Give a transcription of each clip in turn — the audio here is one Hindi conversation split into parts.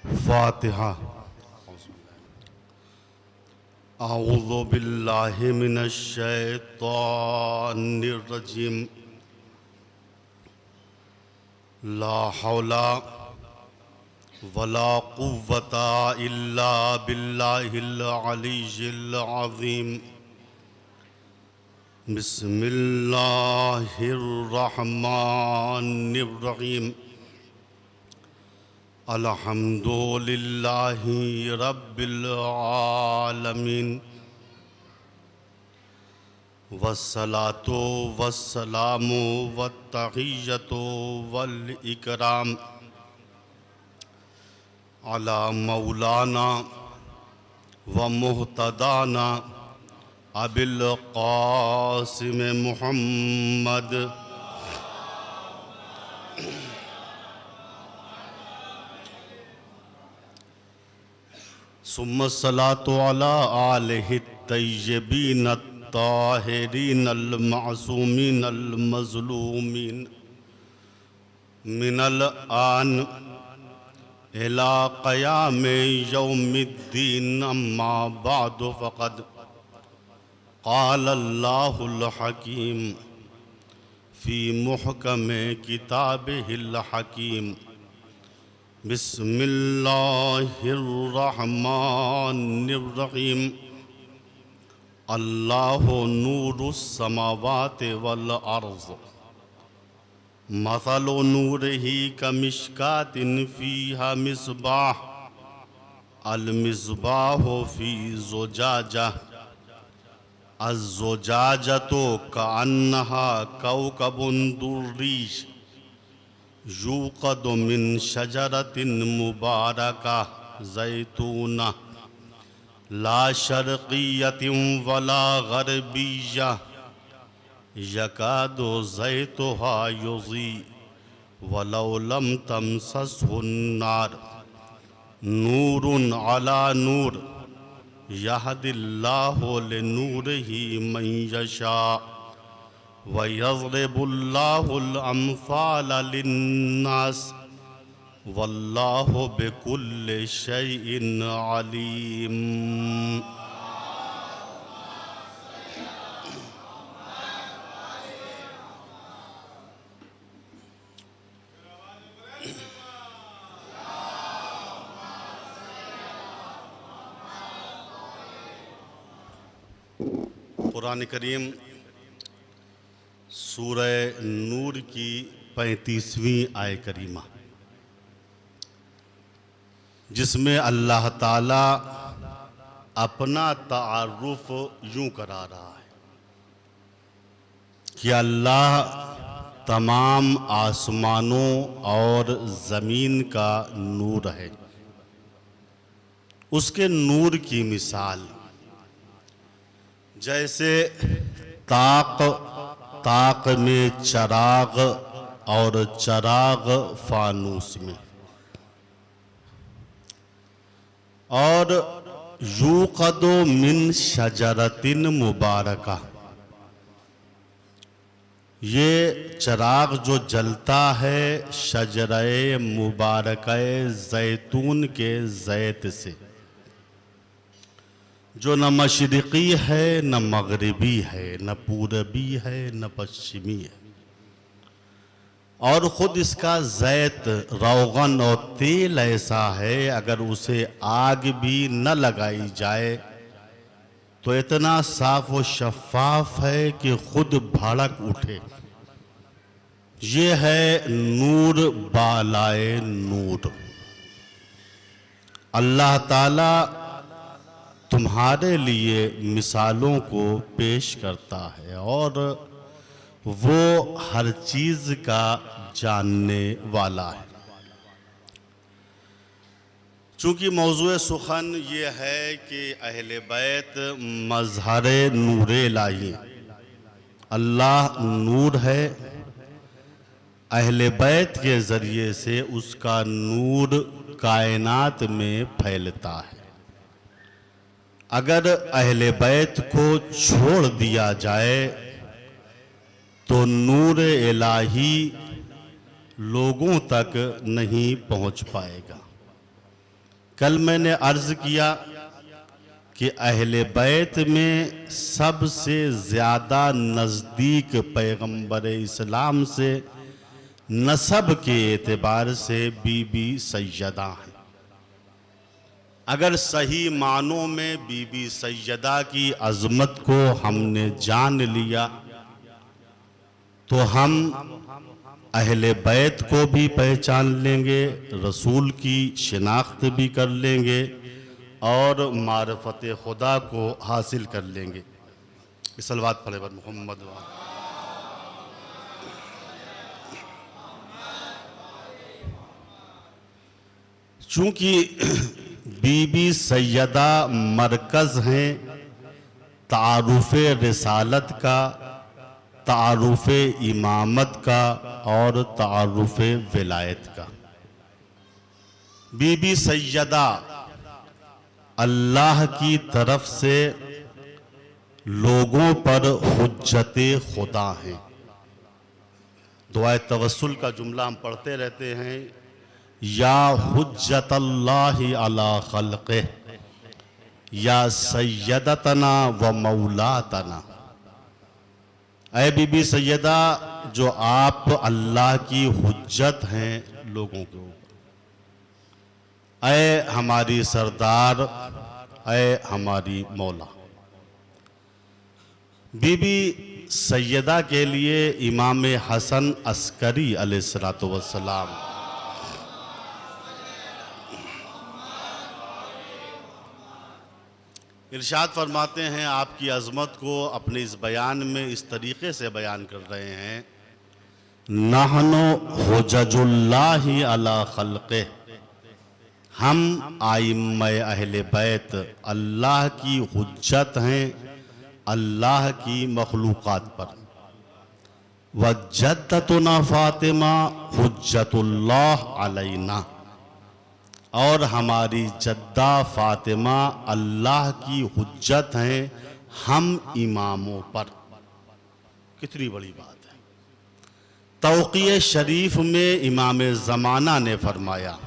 फातिहा। अऊज़ु बिल्लाहि मिनश शैतानिर रजीम। ला हौला वला कुव्वता इल्ला बिल्लाहिल अलीय्यिल अज़ीम। बिस्मिल्लाहिर रहमानिर रहीम। अल्हम्दुलिल्लाहि रब्बिल आलमीन। वस्सलातु वस्सलामु वत्तहिय्यतु वल इकराम अला मौलाना व मुहतदाना अबिल क़ासिम मुहम्मद सुम्मा सलातु अला आलिहि तय्यबीन ताहिरीन अल मासूमीन अल मज़लूमीन मिनल आन इला क़याम यौमिद्दीन। अम्मा बाद फ़क़द क़ाल अल्लाहुल हकीम फ़ी मुहकम किताबिहिल हकीम। बिस्मिल्लाहिर्रहमानिर्रहीम। अल्लाहु नूरुस समावाति वल अर्ज़ मसलु नूरिही कमिश्कातिन फ़ीहा मिस्बाह अल मिस्बाहु फ़ी ज़ुजाजा अज़्ज़ुजाजतु कअन्नहा कौकबुन दुर्री यूक़दु मिन शजरतिन मुबारका ज़ैतूना ला शर्क़िय्यतिन वला ग़रबिय्या यकादु ज़ैतुहा युज़ी वलौ लम तमससहु नार नूरुन अला नूर यहदिल्लाहु लिनूरिही मन यशा व यज़रिबुल्लाहुल अम्साल लिन्नास वल्लाहु बिकुल्लि शैइन अलीम। कुरान करीम सूरह नूर की 35वीं आय करीमा, जिसमें अल्लाह ताला अपना तारुफ यूं करा रहा है कि अल्लाह तमाम आसमानों और ज़मीन का नूर है। उसके नूर की मिसाल जैसे ताक में चराग और चराग फानूस में, और यूक़दु मिन शजरतिन मुबारका, ये चराग जो जलता है शजरे मुबारक़े ज़ैतून के ज़ैत से, जो न मशरिक़ी है न मग़रिबी है न पूरबी है न पश्चिमी है, और ख़ुद इसका ज़ैत रोग़न और तेल ऐसा है अगर उसे आग भी न लगाई जाए तो इतना साफ़ व शफ़ाफ़ है कि ख़ुद भड़क उठे। ये है नूर बालाए नूर। अल्लाह ताला तुम्हारे लिए मिसालों को पेश करता है और वो हर चीज़ का जानने वाला है। चूँकि मौज़ूए सुखन ये है कि अहले बैत मज़हरे नूरे लाही, अल्लाह नूर है, अहले बैत के ज़रिए से उसका नूर कायनात में फैलता है। अगर अहले बैत को छोड़ दिया जाए तो नूर इलाही लोगों तक नहीं पहुंच पाएगा। कल मैंने अर्ज किया कि अहले बैत में सबसे ज़्यादा नज़दीक पैगंबर इस्लाम से नसब के एतबार से बीबी सैयदा हैं। अगर सही मानों में बीबी सैयदा की अज़मत को हमने जान लिया तो हम अहले बैत को भी पहचान लेंगे, रसूल की शिनाख्त भी कर लेंगे और मारफत खुदा को हासिल कर लेंगे। सलवात पढ़े बर मोहम्मद। चूँकि बीबी सैयदा मरकज़ हैं तारुफ़ रिसालत का, तारुफ़ इमामत का और तारुफ़ विलायत का। बीबी सैयदा अल्लाह की तरफ से लोगों पर हुज्जते खुदा हैं। दुआए तवस्सुल का जुमला हम पढ़ते रहते हैं, या हुज्जतल्लाहि अला खल्क़िह, या सैयदतना व मौलातना। ऐ बीबी सैयदा, जो आप अल्लाह की हुज्जत हैं लोगों के ऊपर। ऐ हमारी सरदार, ऐ हमारी मौला। बीबी सैयदा के लिए इमाम हसन अस्करी अलैहिस्सलातु वस्सलाम इरशाद फरमाते हैं, आपकी अज़मत को अपने इस बयान में इस तरीक़े से बयान कर रहे हैं, नहनु हुज्जतुल्लाहि अला खल्क़िह, हम आइम्मा अहले बैत अल्लाह की हुज्जत हैं अल्लाह की मखलूक़ात पर। व जद्दतुना फ़ातिमा हुज्जतुल्लाह अलैना, और हमारी जद्दा फ़ातिमा अल्लाह की हुज्जत हैं हम इमामों पर। कितनी बड़ी बात है। तौक़ीए शरीफ में इमाम ज़माना ने फरमाया,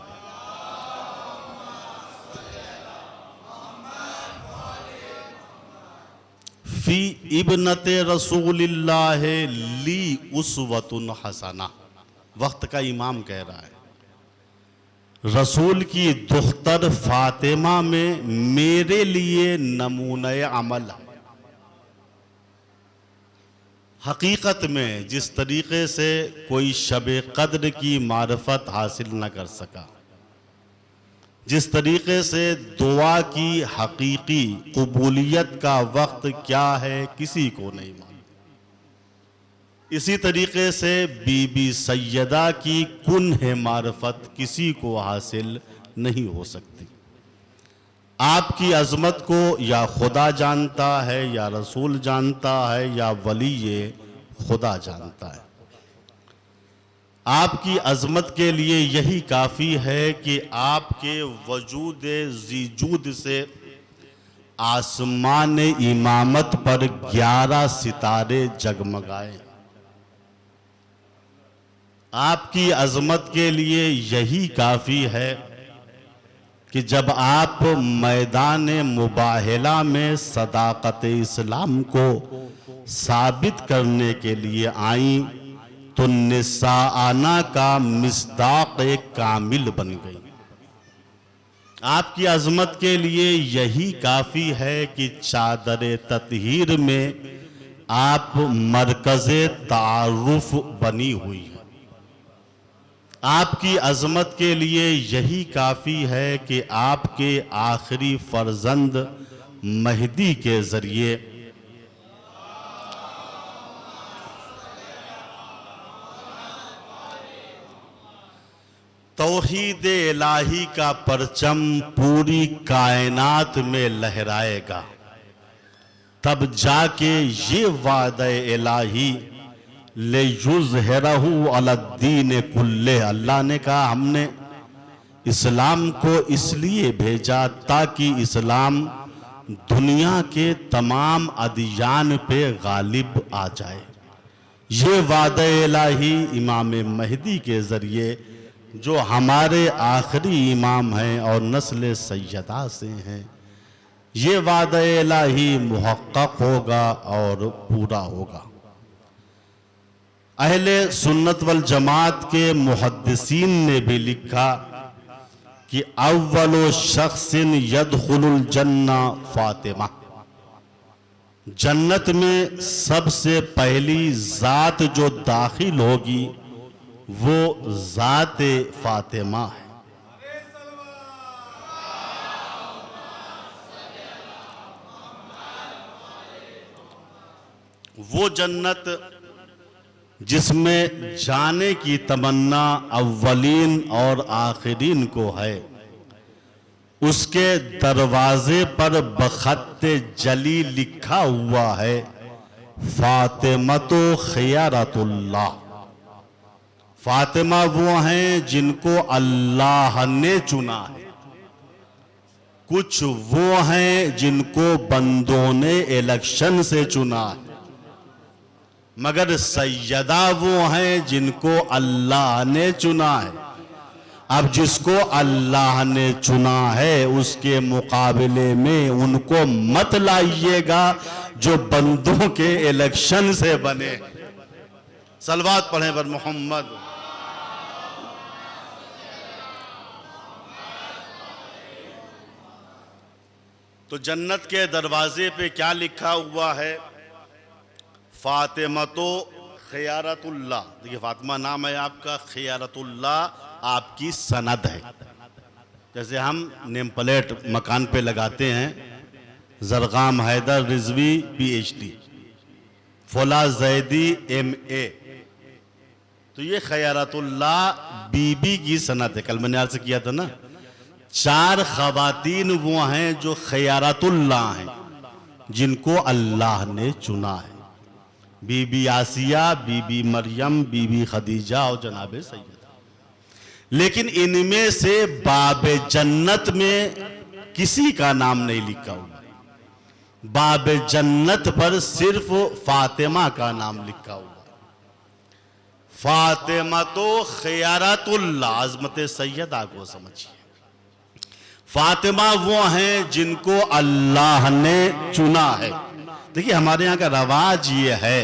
फ़ी इब्नते रसूलिल्लाह ली उसवतुन हसना। वक्त का इमाम कह रहा है, रसूल की दुख्तर फातिमा में मेरे लिए नमूने अमल। हकीकत में जिस तरीक़े से कोई शब क़द्र की मारफत हासिल न कर सका, जिस तरीक़े से दुआ की हकीकी कबूलियत का वक्त क्या है किसी को नहीं मालूम, इसी तरीक़े से बीबी सैयदा की कुन्ह मारफत किसी को हासिल नहीं हो सकती। आपकी अज़मत को या खुदा जानता है, या रसूल जानता है, या वली खुदा जानता है। आपकी अज़मत के लिए यही काफ़ी है कि आपके वजूद ज़ीजूद से आसमान इमामत पर 11 सितारे जगमगाए। आपकी अज़मत के लिए यही काफ़ी है कि जब आप मैदान मुबाहला में सदाकत इस्लाम को साबित करने के लिए आई तो निसाआना का मिस्दाक एक कामिल बन गई। आपकी अज़मत के लिए यही काफ़ी है कि चादर ततहीर में आप मरकज़े तारुफ बनी हुई है। आपकी अज़मत के लिए यही काफ़ी है कि आपके आखिरी फर्जंद महदी के ज़रिए तौहीद इलाही का परचम पूरी कायनात में लहराएगा, तब जाके ये वादे इलाही ले युज़हिरहु अलद्दीन कुल्ले। अल्लाह ने कहा हमने इस्लाम को इसलिए भेजा ताकि इस्लाम दुनिया के तमाम अदियान पे गालिब आ जाए। ये वादे इलाही इमाम महदी के ज़रिए जो हमारे आखिरी इमाम हैं और नस्ल सैयदा से हैं, ये वादा इलाही मुहक्कक होगा और पूरा होगा। अहले सुन्नत वल जमात के मुहद्दिसीन ने भी लिखा कि अव्वलो शख्सिन यदखुलुल जन्ना फातिमा, जन्नत में सबसे पहली जात जो दाखिल होगी वो जात फातिमा है। वो जन्नत जिसमें जाने की तमन्ना अव्वलीन और आखिरीन को है, उसके दरवाजे पर बखत्ते जली लिखा हुआ है फातिमतो खियारतुल्लाह। फातिमा वो हैं जिनको अल्लाह ने चुना है। कुछ वो हैं जिनको बंदों ने इलेक्शन से चुना है, मगर सैयदा वो हैं जिनको अल्लाह ने चुना है। अब जिसको अल्लाह ने चुना है उसके मुकाबले में उनको मत लाइएगा जो बंदों के इलेक्शन से बने। सलवात पढ़ें पर मोहम्मद। तो जन्नत के दरवाजे पे क्या लिखा हुआ है? फातिमतो खियारतुल्लाह। देखिए, फातिमा नाम है आपका, खियारतुल्लाह आपकी सनद है। जैसे हम नेम प्लेट मकान पे लगाते हैं, जरगाम हैदर रिजवी PhD, फुला जैदी MA, तो ये खियारतुल्लाह बीबी की सनद है। कल मैंने आपसे किया था ना, 4 खवातीन वो हैं जो खियारतुल्लाह हैं, जिनको अल्लाह ने चुना है। बीबी आसिया, बीबी मरियम, बीबी खदीजा और जनाब सैयदा। लेकिन इनमें से बाबे जन्नत में किसी का नाम नहीं लिखा हुआ। बाबे जन्नत पर सिर्फ फातिमा का नाम लिखा हुआ। फातिमा तो खियारतुल्लाह, अज़मत सैयदा को समझिए। फातिमा वो हैं जिनको अल्लाह ने चुना है। देखिए, हमारे यहाँ का रवाज ये है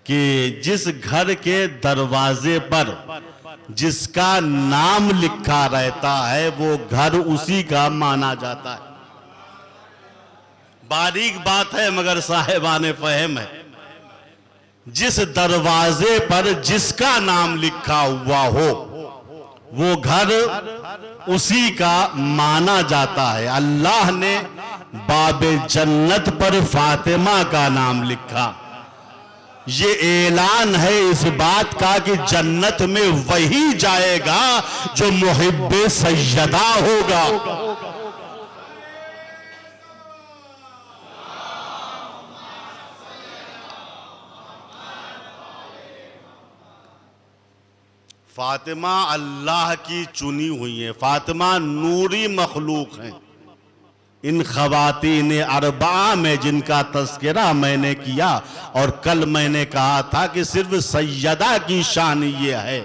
कि जिस घर के दरवाजे पर जिसका नाम लिखा रहता है वो घर उसी का माना जाता है। बारीक बात है मगर साहिबाने फहम है। जिस दरवाजे पर जिसका नाम लिखा हुआ हो वो घर उसी का माना जाता है। अल्लाह ने बाबे जन्नत पर फातिमा का नाम लिखा। ये ऐलान है इस बात का कि जन्नत में वही जाएगा जो मुहिब्बे सैयदा होगा। फातिमा अल्लाह की चुनी हुई है। फातिमा नूरी मखलूक है। इन खवातीन अरबा में जिनका तस्करा मैंने किया, और कल मैंने कहा था कि सिर्फ सैयदा की शान ये है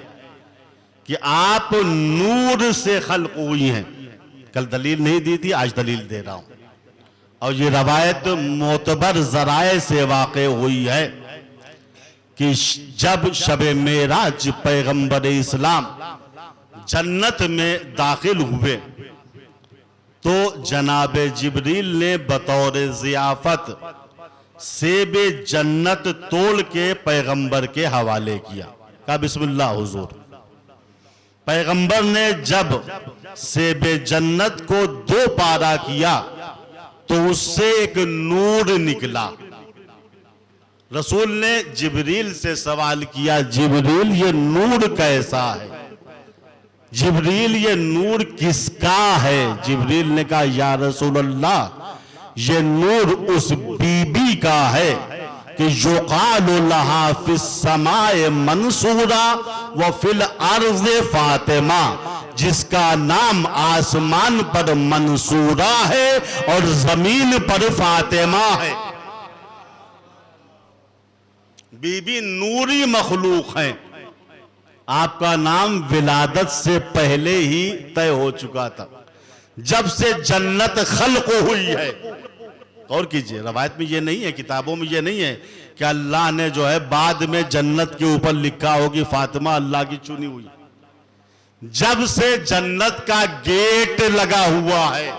कि आप नूर से खल्क हुई हैं। कल दलील नहीं दी थी, आज दलील दे रहा हूं। और ये रवायत मोतबर जराए से वाक़े हुई है कि जब शबे मेराज पैगंबर इस्लाम जन्नत में दाखिल हुए तो जनाबे जिब्रील ने बतौर ज़ियाफत सेबे जन्नत तोड़ के पैगंबर के हवाले किया। कहा बिस्मिल्लाह हुजूर। पैगंबर ने जब सेबे जन्नत को 2 पारा किया तो उससे एक नूर निकला। रसूल ने जिब्रील से सवाल किया, जिब्रील ये नूर कैसा है? जिब्रील ये नूर किसका है? जिब्रील ने कहा, या रसूल अल्लाह, ये नूर उस बीबी का है कि युक़ालु लहा फिस समाए मंसूरा व फिल अर्ज़ फातिमा, जिसका नाम आसमान पर मंसूरा है और जमीन पर फातिमा है। बीबी नूरी मखलूक है। आपका नाम विलादत से पहले ही तय हो चुका था, जब से जन्नत खल्क हुई है। और कीजिए, रवायत में ये नहीं है, किताबों में ये नहीं है कि अल्लाह ने जो है बाद में जन्नत के ऊपर लिखा हो कि फातिमा अल्लाह की चुनी हुई। जब से जन्नत का गेट लगा हुआ है,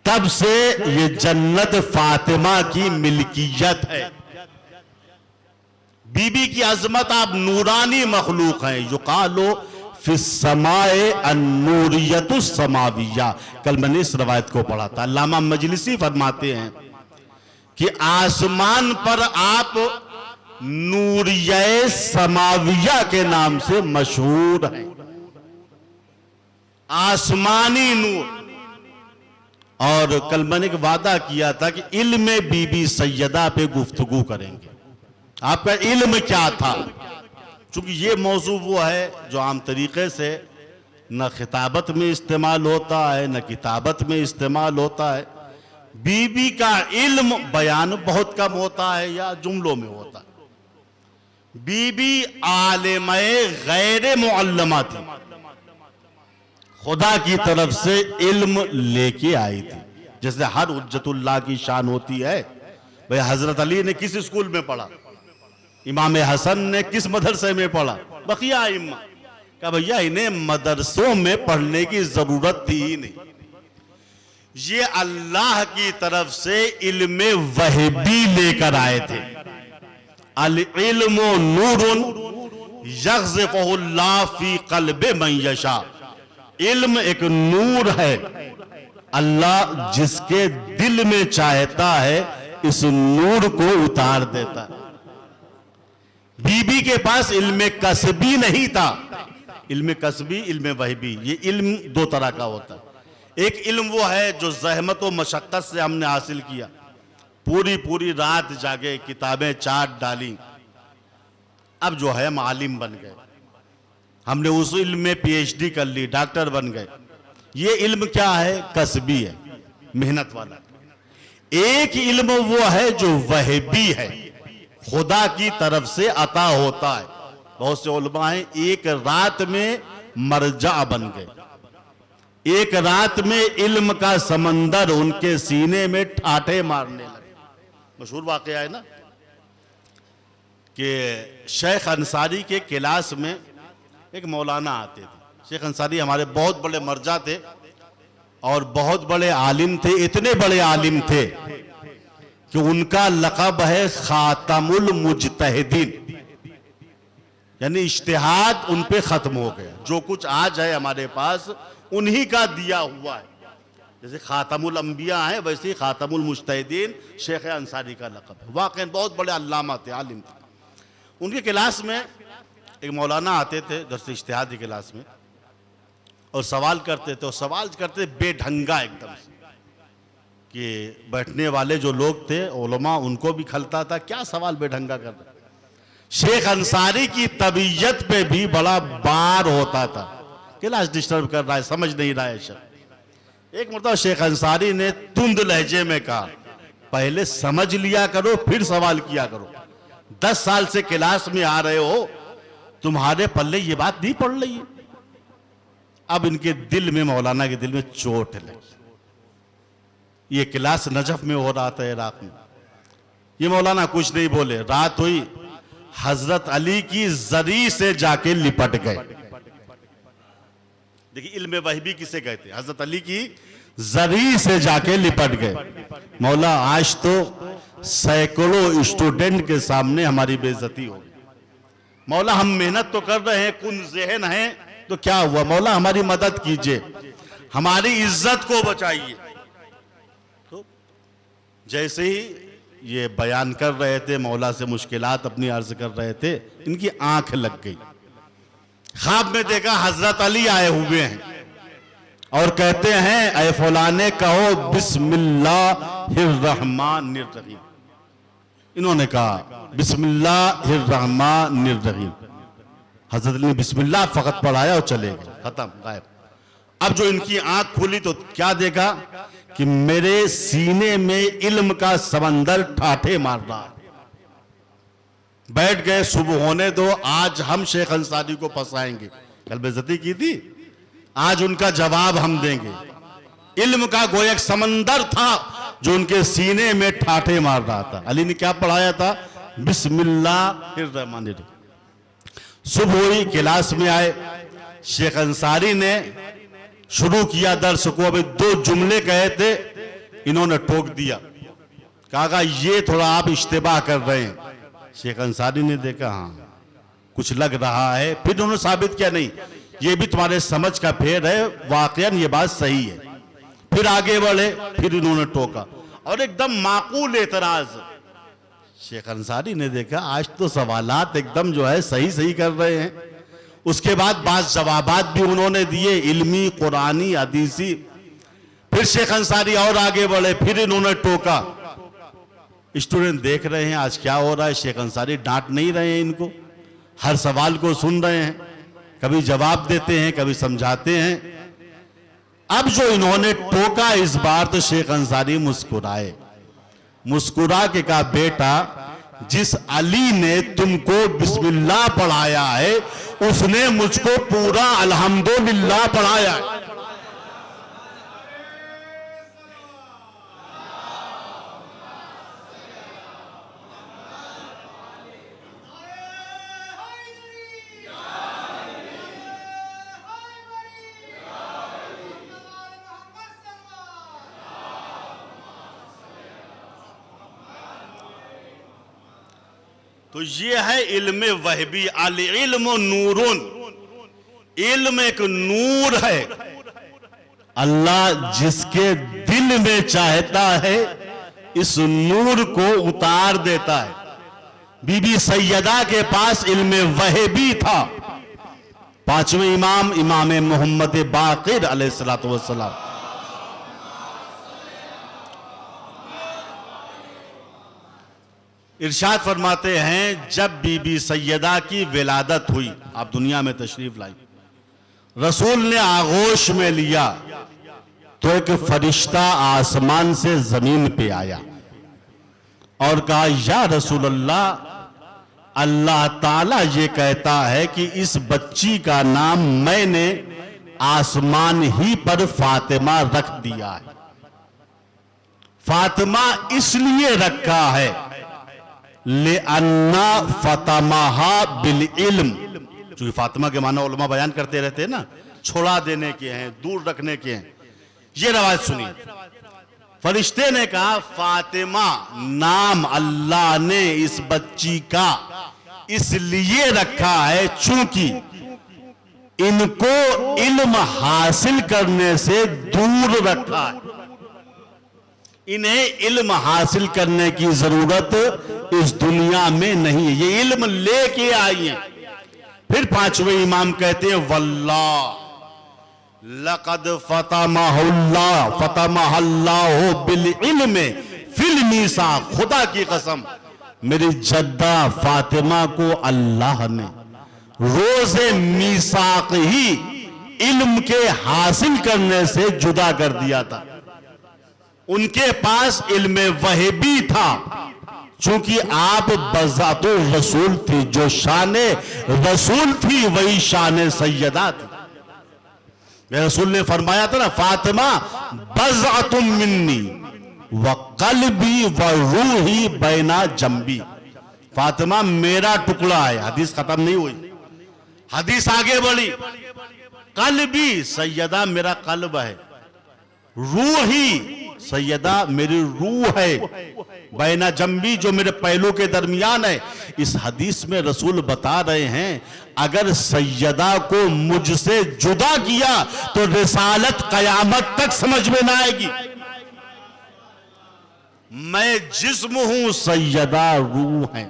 तब से ये जन्नत फातिमा की मिल्कियत है। बीबी की अजमत, आप नूरानी मखलूक हैं। युकालो फिस्समाए अन्नूरियतु समाविया। कल मैंने इस रवायत को पढ़ा था। अल्लामा मजलिसी फरमाते हैं कि आसमान पर आप नूरिये समाविया के नाम से मशहूर हैं। आसमानी नूर। और कल मैंने एक वादा किया था कि इल्म बीबी सैयदा पे गुफ्तगू करेंगे। आपका इल्म क्या था? चूंकि ये मौजू वो है जो आम तरीके से न खिताबत में इस्तेमाल होता है, न किताबत में इस्तेमाल होता है। बीबी का इल्म बयान बहुत कम होता है या जुमलों में होता है। बीबी आलिमे गैर मुअल्लमा थी, खुदा की तरफ से इल्म लेके आई थी। जैसे हर हुज्जतुल्लाह की शान होती है। भाई हजरत अली ने किस स्कूल में पढ़ा, इमाम हसन ने किस मदरसे में पढ़ा, बकिया इम्मा का भैया इन्हें मदरसों में पढ़ने की जरूरत थी ही नहीं। ये अल्लाह की तरफ से इल्म वहबी लेकर आए थे। अल इल्मु नूरुन यग़ज़िफ़ुहुल्लाह फी क़ल्बि मन यशा। इल्म एक नूर है, अल्लाह जिसके दिल में चाहता है इस नूर को उतार देता है। बीबी के पास इल्म कसबी नहीं था। इल्म कसबी, इल्म वहबी, ये इल्म दो तरह का होता है। एक इल्म वो है जो ज़हमत व मशक्क़त से हमने हासिल किया, पूरी पूरी रात जागे, किताबें चाट डाली, अब जो है हम आलिम बन गए, हमने उस इल्म में PhD कर ली, डॉक्टर बन गए। ये इल्म क्या है? कसबी है, मेहनत वाला। एक इल्म वो है जो वहबी है, खुदा की तरफ से अता होता है। बहुत से उलमा हैं एक रात में मरजा बन गए, एक रात में इल्म का समंदर उनके सीने में ठाठे मारने लगे। मशहूर वाकया है ना कि शेख अंसारी के क्लास में एक मौलाना आते थे। शेख अंसारी हमारे बहुत बड़े मरजा थे और बहुत बड़े आलिम थे। इतने बड़े आलिम थे कि उनका लक़ब है खातमुल मुजतहिदीन, यानी इज्तिहाद उन पे खत्म हो गया। जो कुछ आज है हमारे पास उन्हीं का दिया हुआ है। जैसे खातमुल अंबिया है, वैसे ही खातमुल मुजतहिदीन शेख अंसारी का लक़ब है। वाकई बहुत बड़े अल्लामा थे, आलिम थे। उनके क्लास में एक मौलाना आते थे दर्स इज्तिहाद की क्लास में, और सवाल करते थे। और सवाल करते बेढंगा एकदम से कि बैठने वाले जो लोग थे उलमा, उनको भी खलता था, क्या सवाल बेढंगा कर रहे। शेख अंसारी की तबीयत पे भी बड़ा बार होता था, क्लास डिस्टर्ब कर रहा है, समझ नहीं रहा है शेख। एक मतलब शेख अंसारी ने तुंद लहजे में कहा, पहले समझ लिया करो फिर सवाल किया करो। 10 साल से क्लास में आ रहे हो, तुम्हारे पल्ले ये बात नहीं पड़ रही है। अब इनके दिल में, मौलाना के दिल में चोट लगी। ये क्लास नजफ में हो रहा था, इराक में। ये मौलाना कुछ नहीं बोले। रात हुई, हजरत अली की जरी से जाके लिपट गए। देखिए इल्म वहबी किसे कहते हैं? हजरत अली की जरी से जाके लिपट गए। मौला आज तो सैकड़ों स्टूडेंट के सामने हमारी बेइज्जती होगी। मौला हम मेहनत तो कर रहे हैं, कुन ज़हन है, तो क्या हुआ? मौला हमारी मदद कीजिए, हमारी इज्जत को बचाइए। तो जैसे ही ये बयान कर रहे थे, मौला से मुश्किलात अपनी अर्ज कर रहे थे, इनकी आंख लग गई। ख्वाब में देखा हजरत अली आए हुए हैं और कहते हैं, ऐ फलाने कहो बिस्मिल्लाहिर्रहमानिर्रहीम। इन्होंने कहा बिस्मिल्लाहिर्रहमानिर्रहीम। हजरत अली ने बिस्मिल्लाह फकत पढ़ाया और चले गए, खत्म, गायब। अब जो इनकी आंख खुली तो क्या देखा कि मेरे सीने में इल्म का समंदर ठाठे मार रहा है। बैठ गए, सुबह होने दो, आज हम शेख अंसारी को फंसाएंगे। कल बेइज्जती की थी, आज उनका जवाब हम देंगे। इल्म का गोया एक समंदर था जो उनके सीने में ठाठे मार रहा था। अली ने क्या पढ़ाया था? बिस्मिल्लाहिर्रहमानिर्रहीम। सुबह हुई, क्लास में आए, शेख अंसारी ने शुरू किया दर्स को। अभी 2 जुमले कहे थे, इन्होंने टोक दिया, कहा ये थोड़ा आप इश्तिबाह कर रहे हैं। शेख अंसारी ने देखा हाँ कुछ लग रहा है, फिर उन्होंने साबित किया नहीं ये भी तुम्हारे समझ का फेर है, वाकईन ये बात सही है। फिर आगे बढ़े, फिर इन्होंने टोका और एकदम माकूल एतराज। शेख अंसारी ने देखा आज तो सवालात एकदम जो है सही सही कर रहे हैं। उसके बाद बात जवाबात भी उन्होंने दिए, इल्मी, कुरानी, हदीसी। फिर शेख अंसारी और आगे बढ़े, फिर इन्होंने टोका। स्टूडेंट देख रहे हैं आज क्या हो रहा है। शेख अंसारी डांट नहीं रहे हैं इनको, हर सवाल को सुन रहे हैं, कभी जवाब देते हैं, कभी समझाते हैं। अब जो इन्होंने टोका इस बार, तो शेख अंसारी मुस्कुराए, मुस्कुरा के कहा बेटा जिस अली ने तुमको बिस्मिल्लाह पढ़ाया है उसने मुझको पूरा अल्हम्दुलिल्लाह पढ़ाया है। तो ये है इल्म वहबी। अल इल्म नूरुन, इल्म एक नूर है। अल्लाह जिसके दिल में चाहता है इस नूर को उतार देता है। बीबी सैयदा के पास इल्म वहबी था। 5वें इमाम, इमाम मोहम्मद बाकिर अलैहिस्सलातु वस्सलाम, इरशाद फरमाते हैं जब बीबी सैयदा की विलादत हुई, आप दुनिया में तशरीफ लाई, रसूल ने आगोश में लिया तो एक फरिश्ता आसमान से जमीन पे आया और कहा या रसूल अल्लाह, अल्लाह ताला ये कहता है कि इस बच्ची का नाम मैंने आसमान ही पर फातिमा रख दिया है। फातिमा इसलिए रखा है ले अन्ना फतमाहा बिल इल्म, क्योंकि फातिमा के माना उलमा बयान करते रहते हैं ना, छोड़ा देने के हैं, दूर रखने के हैं। ये रवायत सुनिए, फरिश्ते ने कहा फातिमा नाम अल्लाह ने इस बच्ची का इसलिए रखा है चूंकि इनको इल्म हासिल करने से दूर रखा है। इन्हें इल्म हासिल करने की जरूरत इस दुनिया में नहीं है, ये इल्म लेके आई है। फिर 5वें इमाम कहते हैं वल्लाह लक़द फतमहल्लाहु बिल इल्म फिल मीसाक, खुदा की कसम मेरी जद्दा फातिमा को अल्लाह ने रोज़े मीसाक ही इल्म के हासिल करने से जुदा कर दिया था। उनके पास इल्म वहबी था, चूंकि आप बज़ातो रसूल थी, जो शाने रसूल थी वही शाने सैयदा थी। रसूल ने फरमाया था ना फातिमा बज़अतुम मिन्नी व क़ल्बी व रूही बैना जंबी, फातिमा मेरा टुकड़ा है। हदीस खत्म नहीं हुई, हदीस आगे बढ़ी। क़ल्बी सैयदा मेरा कल्ब है, रूही सैयदा मेरी रूह है, बैना जंबी जो मेरे पहलू के दरमियान है। इस हदीस में रसूल बता रहे हैं अगर सैयदा को मुझसे जुदा किया तो रिसालत कयामत तक समझ में ना आएगी। मैं जिस्म हूं, सैयदा रूह है।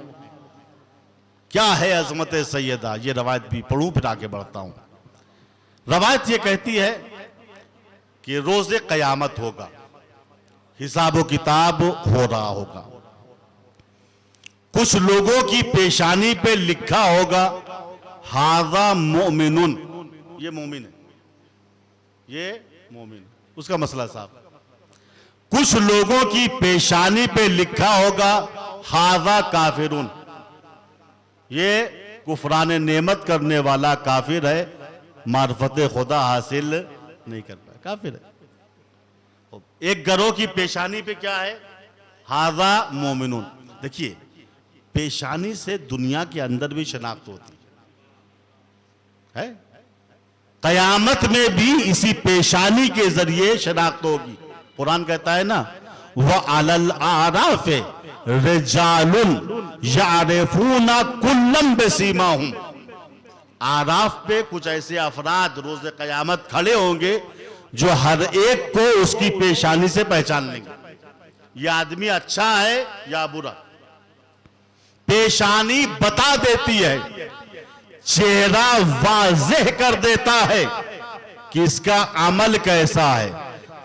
क्या है अजमत सैयदा, ये रवायत भी पढ़ूं फिर आगे बढ़ता हूं। रवायत ये कहती है कि रोज़े कयामत होगा, हिसाब किताब हो रहा होगा, कुछ लोगों की पेशानी पे लिखा होगा हाज़ा मोमिनुन, ये मोमिन है, ये मोमिन। उसका मसला साहब, कुछ लोगों की पेशानी पे लिखा होगा हाज़ा काफिरुन, ये कुफरान नेमत करने वाला काफिर है, मार्फत खुदा हासिल नहीं कर पाया, काफिर है। एक गरोह की पेशानी पे क्या है? हाजा मोमिनुन। देखिए, पेशानी से दुनिया के अंदर भी शनाख्त होती है, कयामत में भी इसी पेशानी के जरिए शनाख्त होगी। कुरान कहता है ना, वह अलल आराफ रिजालुन यारिफूना कुल्लम बिसीमाहुम। आराफ पे कुछ ऐसे अफराद रोज कयामत खड़े होंगे जो हर एक को उसकी पेशानी से पहचान लेंगे, यह आदमी अच्छा है या बुरा। पेशानी बता देती है, चेहरा वाज़ेह कर देता है कि इसका अमल कैसा है,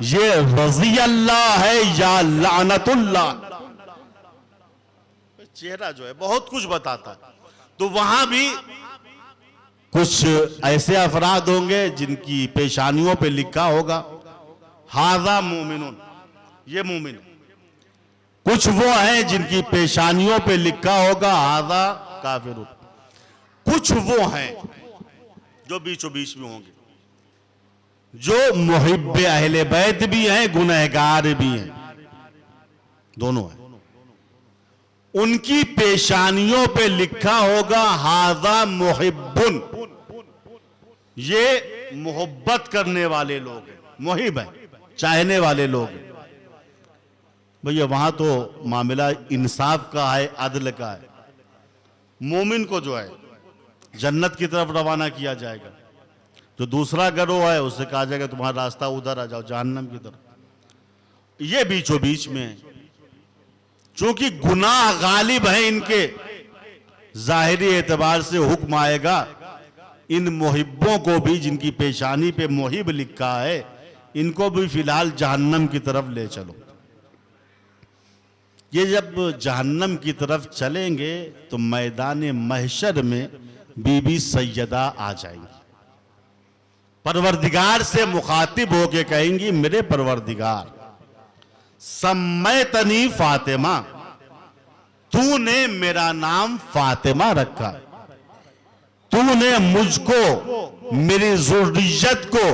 ये रज़ी अल्लाह है या लानतुल्लाह। चेहरा जो है बहुत कुछ बताता है। तो वहां भी कुछ ऐसे अफराद होंगे जिनकी पेशानियों पे लिखा होगा हाजा मोमिनुन, ये मोमिन। कुछ वो हैं जिनकी पेशानियों पे लिखा होगा हाजा काफिरुन। कुछ वो हैं जो बीचों बीच में होंगे, जो मुहिब्बे अहले बैत भी हैं, गुनहगार भी हैं, दोनों हैं। उनकी पेशानियों पे लिखा होगा हाजा मुहिब्बुन, ये मोहब्बत करने वाले लोग हैं, मुहिब है, चाहने वाले लोग हैं। भैया वहां तो मामला इंसाफ का है, अदल का है। मोमिन को जो है जन्नत की तरफ रवाना किया जाएगा, जो दूसरा गिरोह है उससे कहा जाएगा तुम्हारा रास्ता उधर आ जाओ, जहन्नम की तरफ। ये बीचों बीच में है, चूंकि गुनाह गालिब है इनके, जाहिरी एतबार से हुक्म आएगा इन मुहिब्बों को भी, जिनकी पेशानी पे मुहिब लिखा है, इनको भी फिलहाल जहन्नम की तरफ ले चलो। ये जब जहन्नम की तरफ चलेंगे तो मैदान महशर में बीबी सैयदा आ जाएंगी, परवरदिगार से मुखातिब होके कहेंगी, मेरे परवरदिगार, सम्मैतनी फातिमा, तूने मेरा नाम फातिमा रखा, तूने मुझको, मेरी ज़ुर्रियत को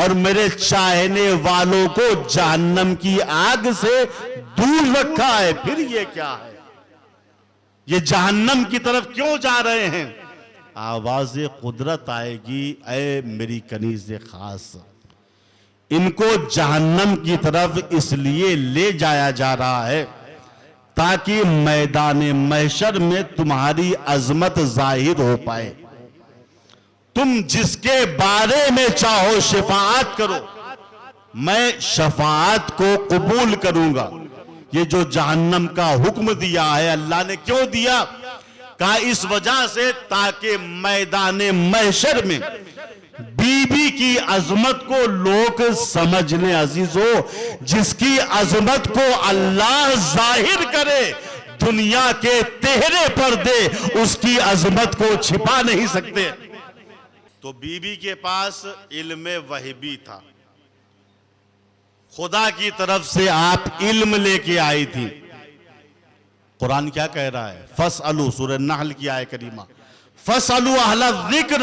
और मेरे चाहने वालों को जहन्नम की आग से दूर रखा है। फिर ये क्या है? ये जहन्नम की तरफ क्यों जा रहे हैं? आवाज़े कुदरत आएगी, ऐ मेरी कनीज़े खास, इनको जहन्नम की तरफ इसलिए ले जाया जा रहा है ताकि मैदान महशर में तुम्हारी अजमत जाहिर हो पाए। तुम जिसके बारे में चाहो शफाअत करो, मैं शफाअत को कबूल करूंगा। ये जो जहन्नम का हुक्म दिया है अल्लाह ने, क्यों दिया? कहा इस वजह से ताकि मैदान महशर में बीबी की अजमत को लोग समझ लें। अजीजों, जिसकी अजमत को अल्लाह जाहिर करे, दुनिया के तेहरे पर्दे उसकी अजमत को छिपा नहीं सकते। तो बीबी के पास इल्म वहबी था, खुदा की तरफ से आप इल्म लेके आई थी। कुरान क्या कह रहा है? फसअलू, सूरह नहल की आयत करीमा, फसअलू अहला ज़िक्र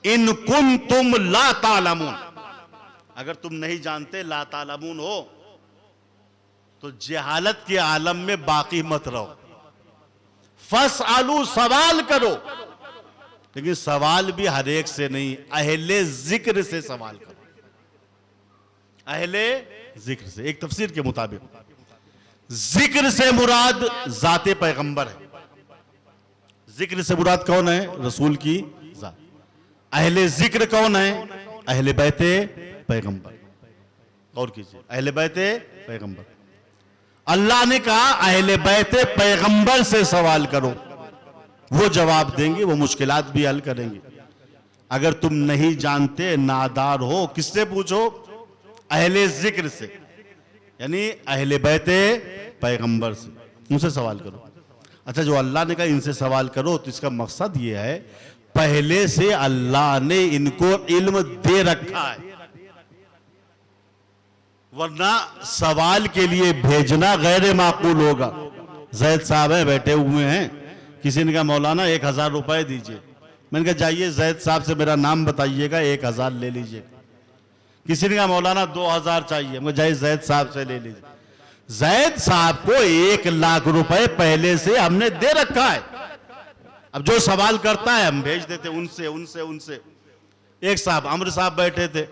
इन कुंतुम ला तालमून। अगर तुम नहीं जानते, ला तालमून हो, तो जहालत के आलम में बाकी मत रहो। फसअलू, सवाल करो, लेकिन सवाल भी हर एक से नहीं, अहले जिक्र से सवाल करो, अहले जिक्र से। एक तफसीर के मुताबिक जिक्र से मुराद जाते पैगंबर है। जिक्र से मुराद कौन है? रसूल की जात। अहले जिक्र कौन है? अहले बैते पैगंबर। गौर कीजिए, अहले बैते पैगंबर। अल्लाह ने कहा अहले बैते पैगंबर से सवाल करो, वो जवाब देंगे, वो मुश्किलात भी हल करेंगे। अगर तुम नहीं जानते, नादार हो, किससे पूछो? अहले जिक्र से, यानी अहले बैते पैगंबर से, उनसे सवाल करो। अच्छा, जो अल्लाह ने कहा इनसे सवाल करो, तो इसका मकसद ये है पहले से अल्लाह ने इनको इल्म दे रखा है, वरना सवाल के लिए भेजना गैर माकूल होगा। जैद साहब हैं, बैठे हुए हैं, किसी ने कहा मौलाना 1000 रुपए दीजिए। मैंने कहा जाइए जैद साहब से मेरा नाम बताइएगा, 1000 ले लीजिए। किसी ने कहा मौलाना 2000 चाहिए। मैं जाइए जैद साहब से ले लीजिए। जैद साहब को 1 लाख रुपए पहले से हमने दे रखा है। अब जो सवाल करता है हम भेज देते उनसे उनसे उनसे। एक साहब अमर साहब बैठे थे,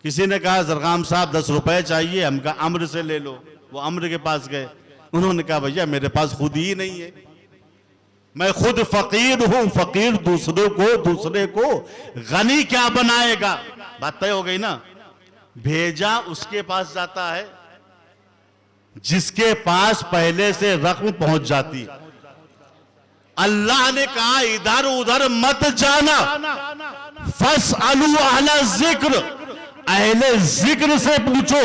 किसी ने कहा जरगाम साहब 10 रुपए चाहिए। हम कहा अमर से ले लो। वो अमर के पास गए, उन्होंने कहा भैया मेरे पास खुद ही नहीं है, मैं खुद फकीर हूं। फकीर दूसरे को गनी क्या बनाएगा। बात तय हो गई ना। भेजा उसके पास जाता है जिसके पास पहले से रकम पहुंच जाती है। अल्लाह ने कहा इधर उधर मत जाना, फस्अलू अहले जिक्र, अहले जिक्र से पूछो।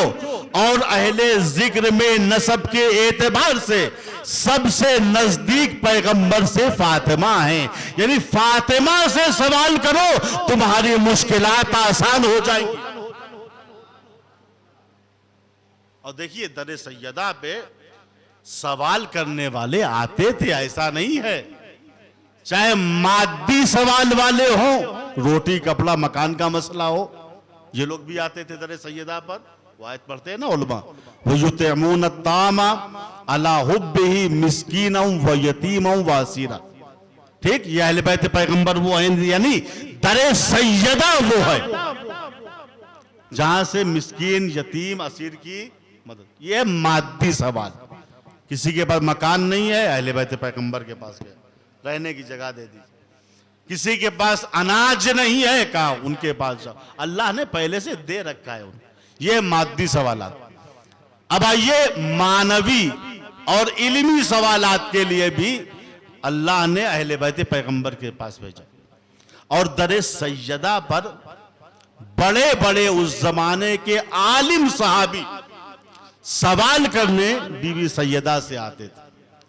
और अहले जिक्र में नसब के एतबार से सबसे नजदीक पैगंबर से फातिमा है। यानी फातिमा से सवाल करो, तुम्हारी मुश्किलात आसान हो जाएंगी। और देखिए दर सैयदा पे सवाल करने वाले आते थे, ऐसा नहीं है। चाहे मादी सवाल वाले हो, रोटी कपड़ा मकान का मसला हो, ये लोग भी आते थे दर सैयदा पर। वो आयत पढ़ते हैं ना उलमा, वयुतइमून अत्तामा अला हुब्बिही मिस्कीनम व यतीमम व असीरा। ठीक, ये अहले बैत पैगंबर वो हैं, यानी दर सैयदा वो है जहां से मिस्कीन यतीम असीर की मदद। ये मादी सवाल। किसी के पास मकान नहीं है, अहले बैत पैगंबर के पास गए, रहने की जगह दे दी। किसी के पास अनाज नहीं है, कहा उनके पास जाओ, अल्लाह ने पहले से दे रखा है। ये मादी सवालात। अब आइए मानवी और इल्मी सवालात के लिए भी अल्लाह ने अहले बैत पैगंबर के पास भेजा। और दर सैयदा पर बड़े बड़े उस जमाने के आलिम सहाबी सवाल करने बीबी सैयदा से आते थे।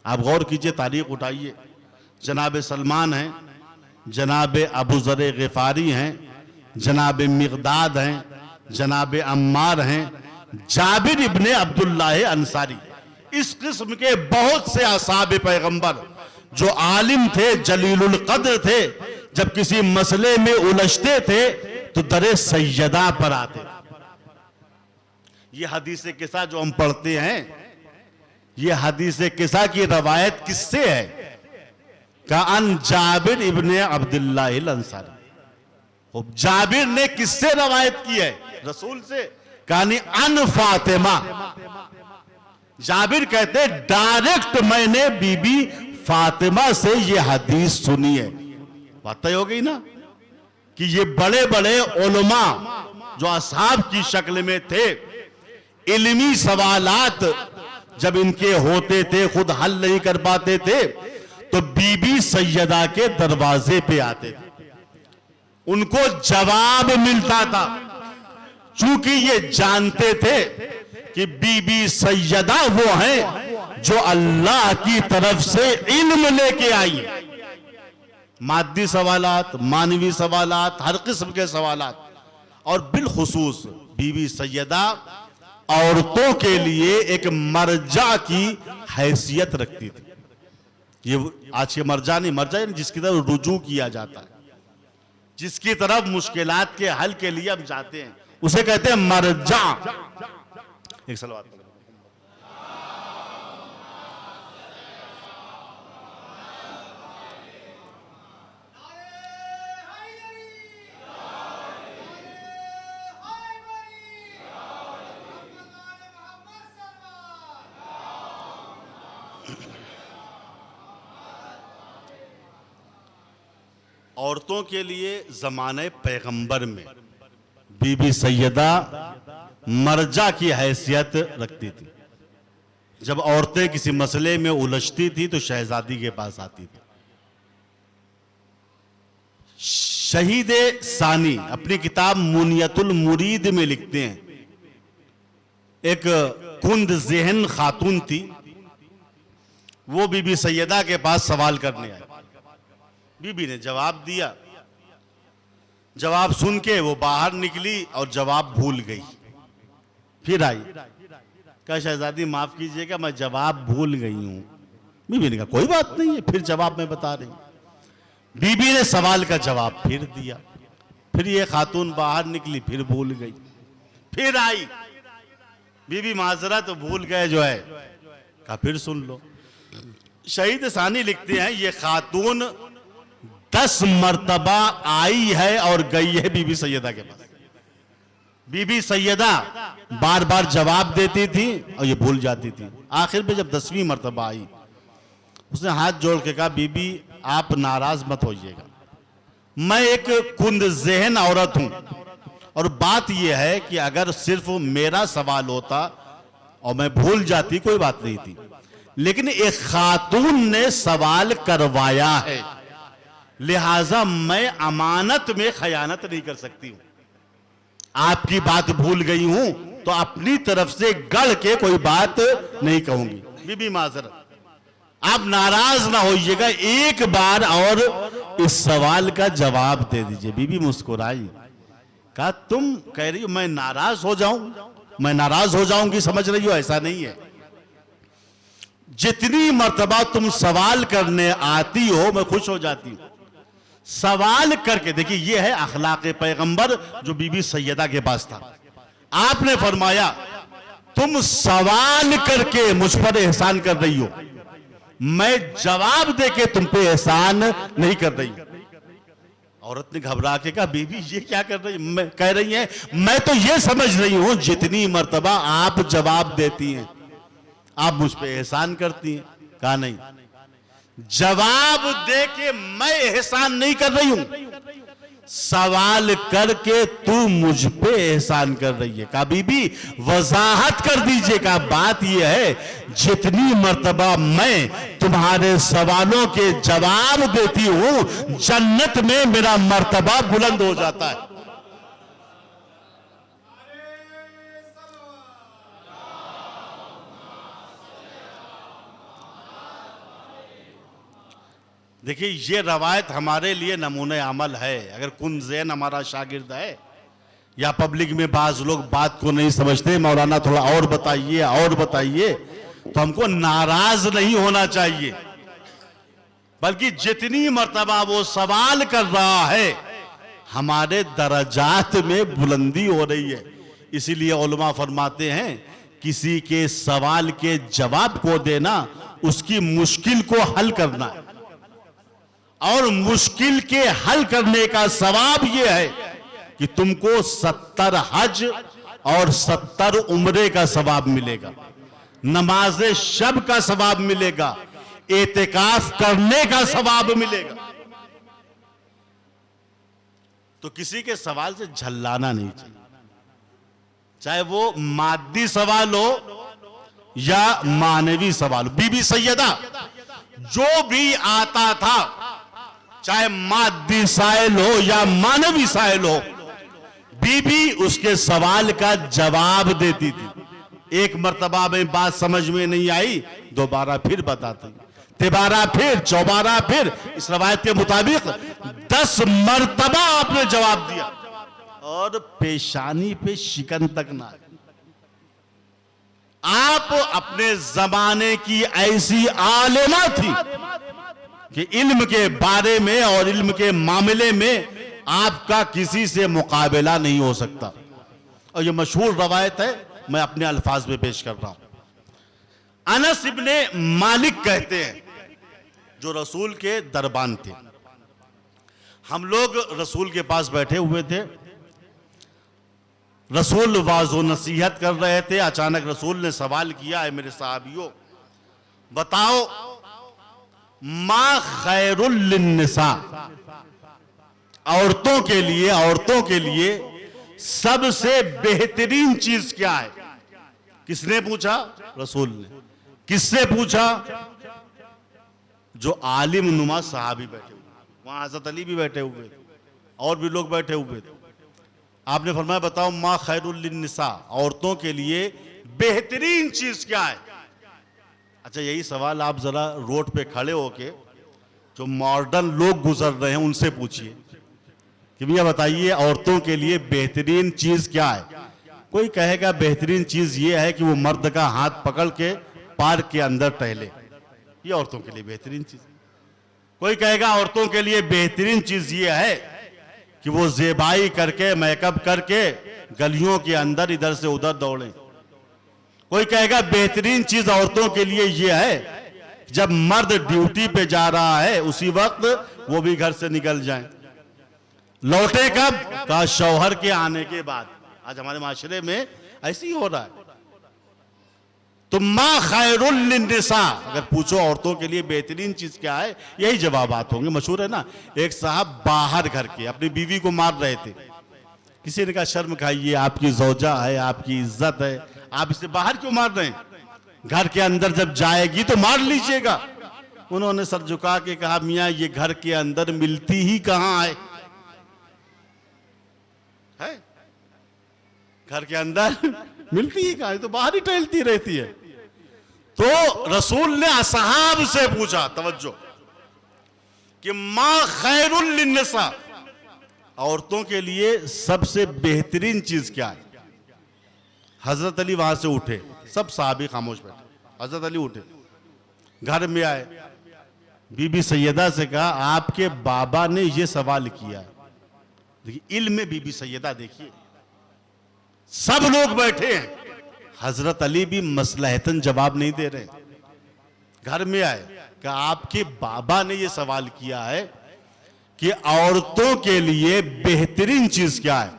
आप गौर कीजिए, तारीख उठाइए। जनाब सलमान हैं, जनाब अबू ज़र ग़िफ़ारी हैं, जनाब मिक़दाद हैं, जनाब अम्मार हैं, जाबिर इब्ने अब्दुल्लाह अंसारी। इस किस्म के बहुत से असहाब पैगंबर जो आलिम थे, जलीलुल क़द्र थे, जब किसी मसले में उलझते थे तो दर सैयदा पर आते थे। ये हदीस किस्सा जो हम पढ़ते हैं, ये हदीस किस्सा की रवायत किससे है? का अन जाबिर इब्ने अब्दुल्लाह अंसारी। जाबिर ने किससे रवायत की है? रसूल से। कहानी अन फातिमा। जाबिर कहते डायरेक्ट मैंने बीबी फातिमा से ये हदीस सुनी है। बात तय हो गई ना कि ये बड़े बड़े उलमा जो असहाब की शक्ल में थे, इल्मी सवालात जब इनके होते थे, खुद हल नहीं कर पाते थे, तो बीबी सैयदा के दरवाजे पे आते थे, उनको जवाब मिलता था। चूंकि ये जानते थे कि बीबी सैयदा वो हैं जो अल्लाह की तरफ से इल्म लेके आई। मादी सवालात, मानवी सवालात, हर किस्म के सवालात। और बिलखुसूस बीबी सैयदा औरतों के लिए एक मर्जा की हैसियत रखती थी। ये आज के मर्जा नहीं, मर्जा यानी जिसकी तरफ रुजू किया जाता है, जिसकी तरफ मुश्किलात के हल के लिए हम जाते हैं, उसे कहते हैं मर्जा। एक सलवात। औरतों के लिए जमाने पैगंबर में बीबी सैयदा मर्जा की हैसियत रखती थी। जब औरतें किसी मसले में उलझती थी तो शहजादी के पास आती थी। शहीद सानी अपनी किताब मुनियतुल मुरीद में लिखते हैं, एक कुंद ज़हन खातून थी, वो बीबी सैयदा के पास सवाल करने आई। बीबी ने जवाब दिया, जवाब सुन के वो बाहर निकली और जवाब भूल गई। फिर आई, कहा शहजादी माफ कीजिएगा मैं जवाब भूल गई हूं। बीबी ने कहा कोई बात नहीं है, फिर जवाब में बता रही। बीबी ने सवाल का जवाब फिर दिया। फिर ये खातून बाहर निकली, फिर भूल गई, फिर आई। बीबी माजरत भूल गए जो है। कहा फिर सुन लो। शहीद सानी लिखते हैं ये खातून 10 मर्तबा आई है और गई है बीबी सैयदा के पास। बीबी सैयदा बार बार जवाब देती थी और ये भूल जाती थी। आखिर में जब 10वीं मर्तबा आई, उसने हाथ जोड़ के कहा बीबी आप नाराज मत होइएगा, मैं एक कुंद ज़हन औरत हूं और बात यह है कि अगर सिर्फ मेरा सवाल होता और मैं भूल जाती कोई बात नहीं थी, लेकिन एक खातून ने सवाल करवाया है, लिहाजा मैं अमानत में खयानत नहीं कर सकती हूं। आपकी बात भूल गई हूं तो अपनी तरफ से गढ़ के कोई बात नहीं कहूंगी। बीबी माजरत, आप नाराज ना होइएगा, एक बार और इस सवाल का जवाब दे दीजिए। बीबी मुस्कुराई, कहा तुम कह रही हो मैं नाराज हो जाऊं? मैं नाराज हो जाऊंगी समझ रही हो? ऐसा नहीं है। जितनी मर्तबा तुम सवाल करने आती हो मैं खुश हो जाती हूं। सवाल करके देखिए, यह है अखलाक पैगंबर जो बीबी सैयदा के पास था। आपने फरमाया तुम सवाल करके मुझ पर एहसान कर रही हो, मैं जवाब देके तुम पे एहसान नहीं कर रही। औरत ने घबरा के कहा बीबी ये क्या कर रही मैं कह रही है? मैं तो ये समझ रही हूं जितनी मर्तबा आप जवाब देती हैं आप मुझ पे एहसान करती हैं। कहा नहीं, जवाब दे के मैं एहसान नहीं कर रही हूं, सवाल करके तू मुझ पे एहसान कर रही है। कहा बीबी वजाहत कर दीजिए। कहा बात यह है जितनी मर्तबा मैं तुम्हारे सवालों के जवाब देती हूं जन्नत में मेरा मर्तबा बुलंद हो जाता है। देखिए ये रवायत हमारे लिए नमूने अमल है। अगर कुन ज़ैन हमारा शागिर्द है या पब्लिक में बाज लोग बात को नहीं समझते, मौलाना थोड़ा और बताइए और बताइए, तो हमको नाराज नहीं होना चाहिए, बल्कि जितनी मर्तबा वो सवाल कर रहा है हमारे दर्जात में बुलंदी हो रही है। इसीलिए उलमा फरमाते हैं किसी के सवाल के जवाब को देना उसकी मुश्किल को हल करना है, और मुश्किल के हल करने का सवाब यह है कि तुमको 70 हज और 70 उम्रे का सवाब मिलेगा, नमाज शब का सवाब मिलेगा, एतिकाफ करने का सवाब मिलेगा। तो किसी के सवाल से झल्लाना नहीं चाहिए, चाहे वो मादी सवाल हो या मानवी सवाल। बीबी सैयदा जो भी आता था, चाहे मादी साइल हो या मानवी साइल हो, बीबी उसके सवाल का जवाब देती थी। एक मर्तबा में बात समझ में नहीं आई, दोबारा फिर बताती, तिबारा फिर, चौबारा फिर। इस रवायत के मुताबिक 10 मर्तबा आपने जवाब दिया और पेशानी पे शिकन तक ना। आप अपने जमाने की ऐसी आलिमा थी कि इल्म के बारे में और इल्म के मामले में आपका किसी से मुकाबला नहीं हो सकता। और ये मशहूर रवायत है, मैं अपने अल्फाज में पेश कर रहा हूं। अनस इब्ने मालिक कहते हैं, जो रसूल के दरबान थे। हम लोग रसूल के पास बैठे हुए थे, रसूल वाज़ो नसीहत कर रहे थे। अचानक रसूल ने सवाल किया, है मेरे साहबियों बताओ मा खैरुल लिन्निसा, औरतों के लिए सबसे बेहतरीन चीज क्या है? किसने पूछा? रसूल ने। किससे पूछा? जो आलिम नुमा सहाबी बैठे हुए, वहां हज़रत अली भी बैठे हुए थे और भी लोग बैठे हुए थे। आपने फरमाया बताओ मा खैरुल लिन्निसा, औरतों के लिए बेहतरीन चीज क्या है? अच्छा, यही सवाल आप जरा रोड पे खड़े होके जो मॉडर्न लोग गुजर रहे हैं उनसे पूछिए कि भैया बताइए औरतों के लिए बेहतरीन चीज क्या है? कोई कहेगा बेहतरीन चीज ये है कि वो मर्द का हाथ पकड़ के पार्क के अंदर टहले, ये औरतों के लिए बेहतरीन चीज। कोई कहेगा औरतों के लिए बेहतरीन चीज ये है कि वो ज़ेबाई करके मेकअप करके गलियों के अंदर इधर से उधर दौड़े। कोई कहेगा बेहतरीन चीज औरतों के लिए ये है जब मर्द ड्यूटी पे जा रहा है उसी वक्त वो भी घर से निकल जाए। लौटे कब? कहा शौहर के आने के बाद। आज हमारे माशरे में ऐसी ही हो रहा है। तो मां खैरुल लिन्निसा, अगर पूछो औरतों के लिए बेहतरीन चीज क्या है, यही जवाबात होंगे। मशहूर है ना, एक साहब बाहर घर के अपनी बीवी को मार रहे थे। किसी ने कहा शर्म खाइए, आपकी ज़ौजा है, आपकी इज्जत है, आप इसे बाहर क्यों मार रहे हैं? घर के अंदर जब जाएगी तो मार लीजिएगा। उन्होंने सर झुका के कहा मियां ये घर के अंदर मिलती ही कहां है? घर के अंदर मिलती ही कहां है? तो बाहर ही टहलती रहती है। तो रसूल ने असहाब से पूछा, तवज्जो, कि मां खैरुल लिन्निसा, औरतों के लिए सबसे बेहतरीन चीज क्या है? हजरत अली वहां से उठे, सब साहबी खामोश बैठे। हजरत अली उठे, घर में आए, बीबी सैयदा से कहा आपके बाबा ने यह सवाल किया है। देखिए इल्म में बीबी सैयदा, देखिए सब लोग बैठे हैं, हजरत अली भी मसलहतन जवाब नहीं दे रहे। घर में आए, कहा आपके बाबा ने यह सवाल किया है कि औरतों के लिए बेहतरीन चीज क्या है?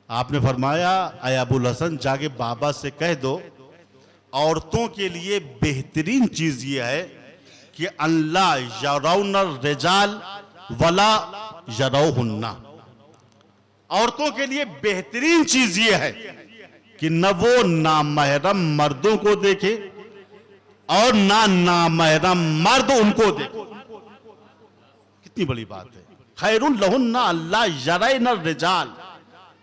आपने फरमाया अय अबुल हसन जाके बाबा से कह दो औरतों के लिए बेहतरीन चीज यह है कि अल्लाह यरौन रिजाल वला यरौहुन्ना। औरतों के लिए बेहतरीन चीज यह है कि न वो नामहरम मर्दों को देखे और ना नामहरम मर्द उनको देखे। कितनी बड़ी बात है। खैरुल लहुन्ना अल्लाह यरैन रिजाल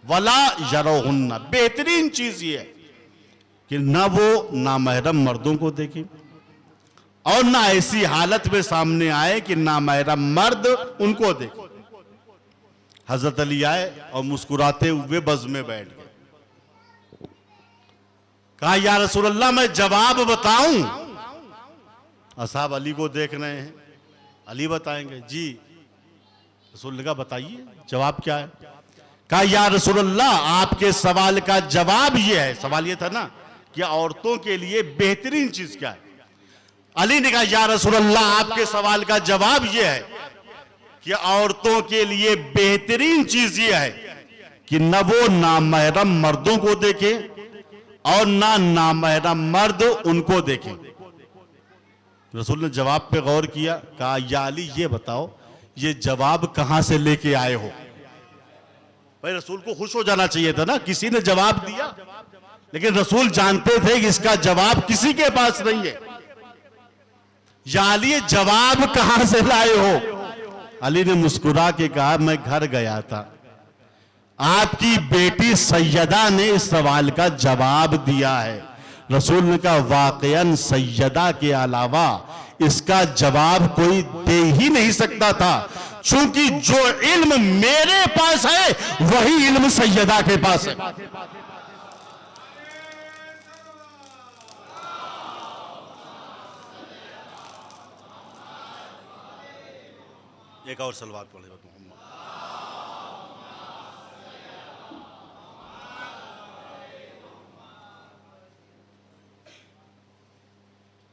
वला यरौहुन्ना। बेहतरीन चीज ये है कि न वो नामहरम मर्दों को देखे और ना ऐसी हालत में सामने आए कि नामहरम मर्द उनको देखे। हजरत अली आए और मुस्कुराते हुए बज़ में बैठ गए। कहा या रसूल अल्लाह मैं जवाब बताऊं? असहाब अली को देख रहे हैं, अली बताएंगे। जी रसूल ने कहा बताइए जवाब क्या है? कहा या रसूल अल्लाह आपके सवाल का जवाब यह है, सवाल यह था ना कि औरतों के लिए बेहतरीन चीज क्या है। अली ने कहा या रसूल अल्लाह आपके सवाल का जवाब यह है कि औरतों के लिए बेहतरीन चीज यह है कि न वो नामहरम मर्दों को देखे और ना नामहरम मर्द उनको देखें। रसूल ने जवाब पे गौर किया, कहा या अली ये बताओ ये जवाब कहां से लेके आए हो? भाई रसूल को खुश हो जाना चाहिए था ना, किसी ने जवाब दिया, लेकिन रसूल जानते थे कि इसका जवाब किसी के पास नहीं है। या अली ये जवाब कहां से लाए हो? अली ने मुस्कुरा के कहा मैं घर गया था, आपकी बेटी सैयदा ने इस सवाल का जवाब दिया है। रसूल ने कहा वाकईन सैयदा के अलावा इसका जवाब कोई दे ही नहीं सकता था, क्योंकि जो इल्म मेरे पास है वही इल्म सैयदा के पास है। एक और सलवात पढ़े मोहम्मद।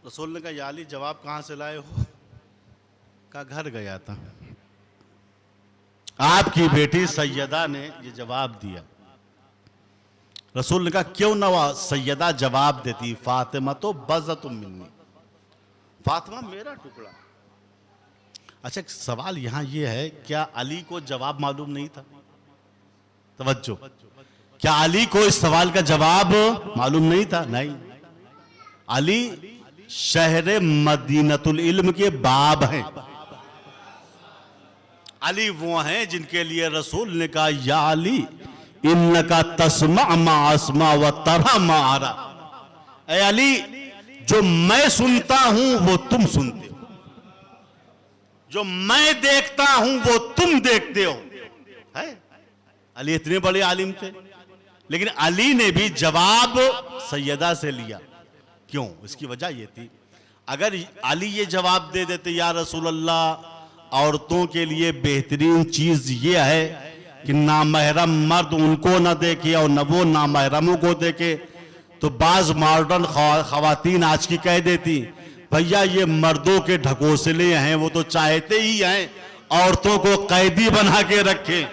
रसूल ने कहा या अली जवाब कहां से लाए हो? कहा घर गया था, आपकी बेटी सैयदा ने ये जवाब दिया। रसूल ने कहा क्यों ना सैयदा जवाब देती, फातिमा तो बज़तुम मिन्नी, फातिमा मेरा टुकड़ा। अच्छा सवाल यहां यह है, क्या अली को जवाब मालूम नहीं था? तवज्जो, क्या अली को इस सवाल का जवाब मालूम नहीं था? नहीं, अली शहर मदीनतुल इल्म के बाब हैं। अली वो हैं जिनके लिए रसूल ने कहा या अली इन्नका तस्मा मा अस्मा व तरा मा अरा। ऐ अली जो मैं सुनता हूं वो तुम सुनते हो, जो मैं देखता हूं वो तुम देखते हो। है अली इतने बड़े आलिम थे, लेकिन अली ने भी जवाब सैयदा से लिया। क्यों? इसकी वजह यह थी अगर अली ये जवाब दे देते या रसूल अल्लाह, औरतों के लिए बेहतरीन चीज ये है कि नामहरम मर्द उनको ना देखे और न वो नामहरमों को देखे, तो बाज मॉडर्न खवातीन आज की कह देती भैया ये मर्दों के ढकोसले हैं, वो तो चाहते ही हैं औरतों को कैदी बना के रखें।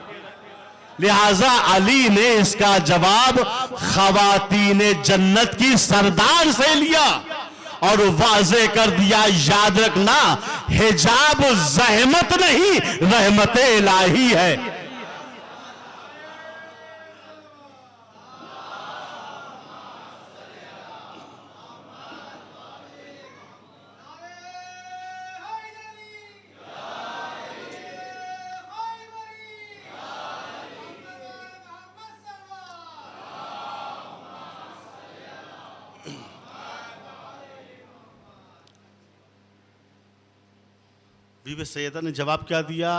लिहाजा अली ने इसका जवाब खवातीने जन्नत की सरदार से लिया और वाजे कर दिया, याद रखना हिजाब जहमत नहीं रहमत इलाही है। बीबी सैयदा ने जवाब क्या दिया,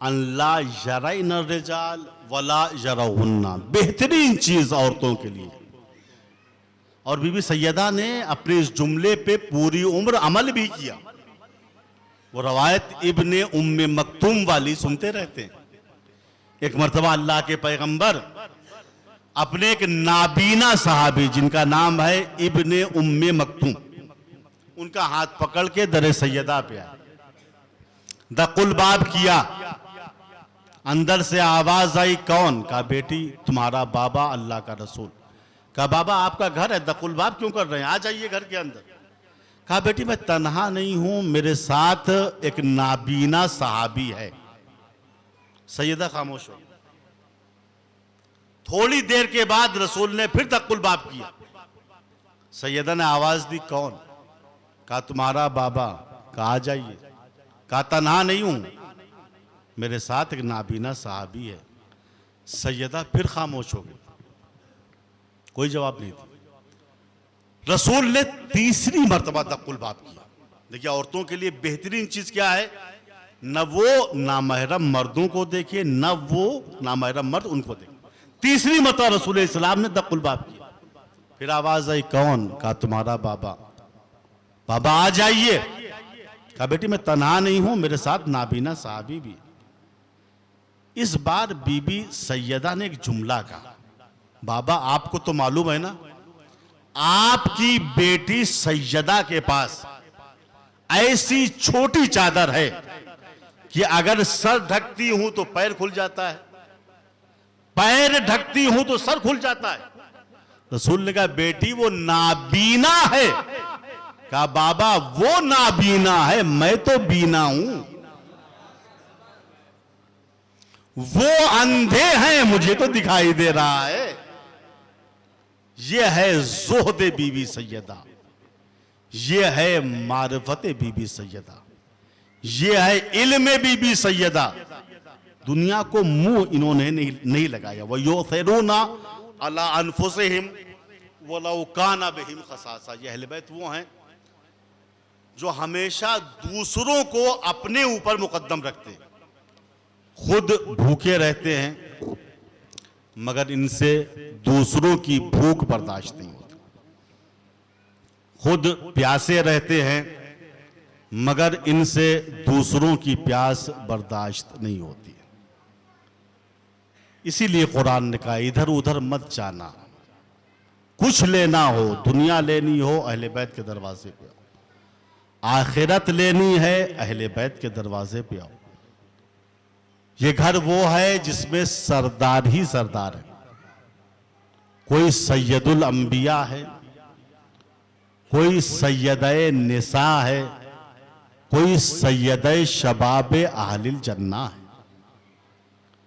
अल्ला यरैन रिजाल वला यरहुन्ना, बेहतरीन चीज औरतों के लिए। और बीबी सैयदा ने अपने इस जुमले पे पूरी उम्र अमल भी किया। वो रवायत इब्ने उम्मे मक्तूम वाली सुनते रहते हैं। एक मर्तबा अल्लाह के पैगंबर अपने एक नाबीना सहाबी जिनका नाम है इब्ने उम्मे मक्तूम, उनका हाथ पकड़ के दरे सैयदा पे आए, दकुल बाब किया, अंदर से आवाज आई कौन? कहा बेटी तुम्हारा बाबा अल्लाह का रसूल। कहा बाबा आपका घर है, दकुल बाब क्यों कर रहे हैं, आ जाइए घर के अंदर। कहा बेटी मैं तन्हा नहीं हूं, मेरे साथ एक नाबीना सहाबी है। सैयदा खामोश हो। थोड़ी देर के बाद रसूल ने फिर दकुल बाब किया। सैयदा ने आवाज दी कौन? कहा तुम्हारा बाबा। कहा आ जाइए। कहा तन्हा नहीं हूं, मेरे साथ एक नाबीना सहाबी है। सैयदा फिर खामोश हो गई, कोई जवाब नहीं था। रसूल ने तीसरी मर्तबा दकुल बाब किया। देखिए औरतों के लिए बेहतरीन चीज क्या है, न वो नामहरम मर्दों को देखे, न वो नामहरम मर्द उनको देखे। तीसरी मर्तबा रसूल इस्लाम ने दकुल बाब किया। फिर आवाज आई कौन? कहा तुम्हारा बाबा। बाबा आ जाइए। कहा बेटी मैं तन्हा नहीं हूं, मेरे साथ नाबीना साहबी भी। इस बार बीबी सैयदा ने एक जुमला कहा, बाबा आपको तो मालूम है ना आपकी बेटी सैयदा के पास ऐसी छोटी चादर है कि अगर सर ढकती हूं तो पैर खुल जाता है, पैर ढकती हूं तो सर खुल जाता है। रसूल ने कहा बेटी वो नाबीना है। कहा बाबा वो नाबीना है, मैं तो बीना हूं। वो अंधे हैं, मुझे तो दिखाई दे रहा है। ये है ज़ुहद बीबी सैयदा, ये है मारिफत बीबी सैयदा, ये है इल्म बीबी सैयदा। दुनिया को मुंह इन्होंने नहीं लगाया। वो युसिरूना अला अनफुसिहिम वलौ काना बिहिम खसासा। ये अहले बैत वो हैं जो हमेशा दूसरों को अपने ऊपर मुकद्दम रखते हैं। खुद भूखे रहते हैं मगर इनसे दूसरों की भूख बर्दाश्त नहीं होती। खुद प्यासे रहते हैं मगर इनसे दूसरों की प्यास बर्दाश्त नहीं होती। इसीलिए कुरान ने कहा इधर उधर मत जाना, कुछ लेना हो, दुनिया लेनी हो अहले बैत के दरवाजे पे आओ, आखिरत लेनी है अहले बैत के दरवाजे पे आओ। ये घर वो है जिसमें सरदार ही सरदार है। कोई सैयदुल अंबिया है, कोई सैयदे निसा है, कोई सैयदे शबाबे अहलिल जन्ना है।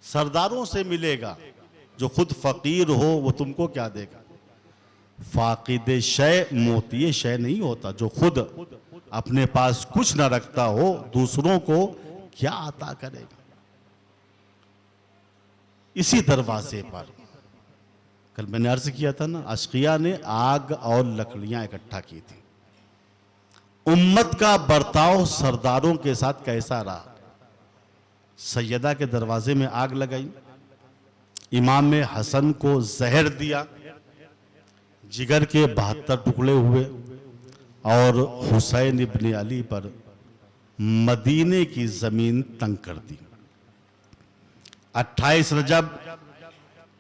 सरदारों से मिलेगा। जो खुद फकीर हो वो तुमको क्या देगा? फाकिद शय मोती शय नहीं होता। जो खुद अपने पास कुछ न रखता हो दूसरों को क्या अता करेगा? इसी दरवाजे पर कल मैंने अर्ज किया था ना, अशकिया ने आग और लकड़ियां इकट्ठा की थी। उम्मत का बर्ताव सरदारों के साथ कैसा रहा? सैयदा के दरवाजे में आग लगाई, इमाम हसन को जहर दिया, जिगर के 72 टुकड़े हुए और हुसैन इब्न अली पर मदीने की जमीन तंग कर दी। 28 रजब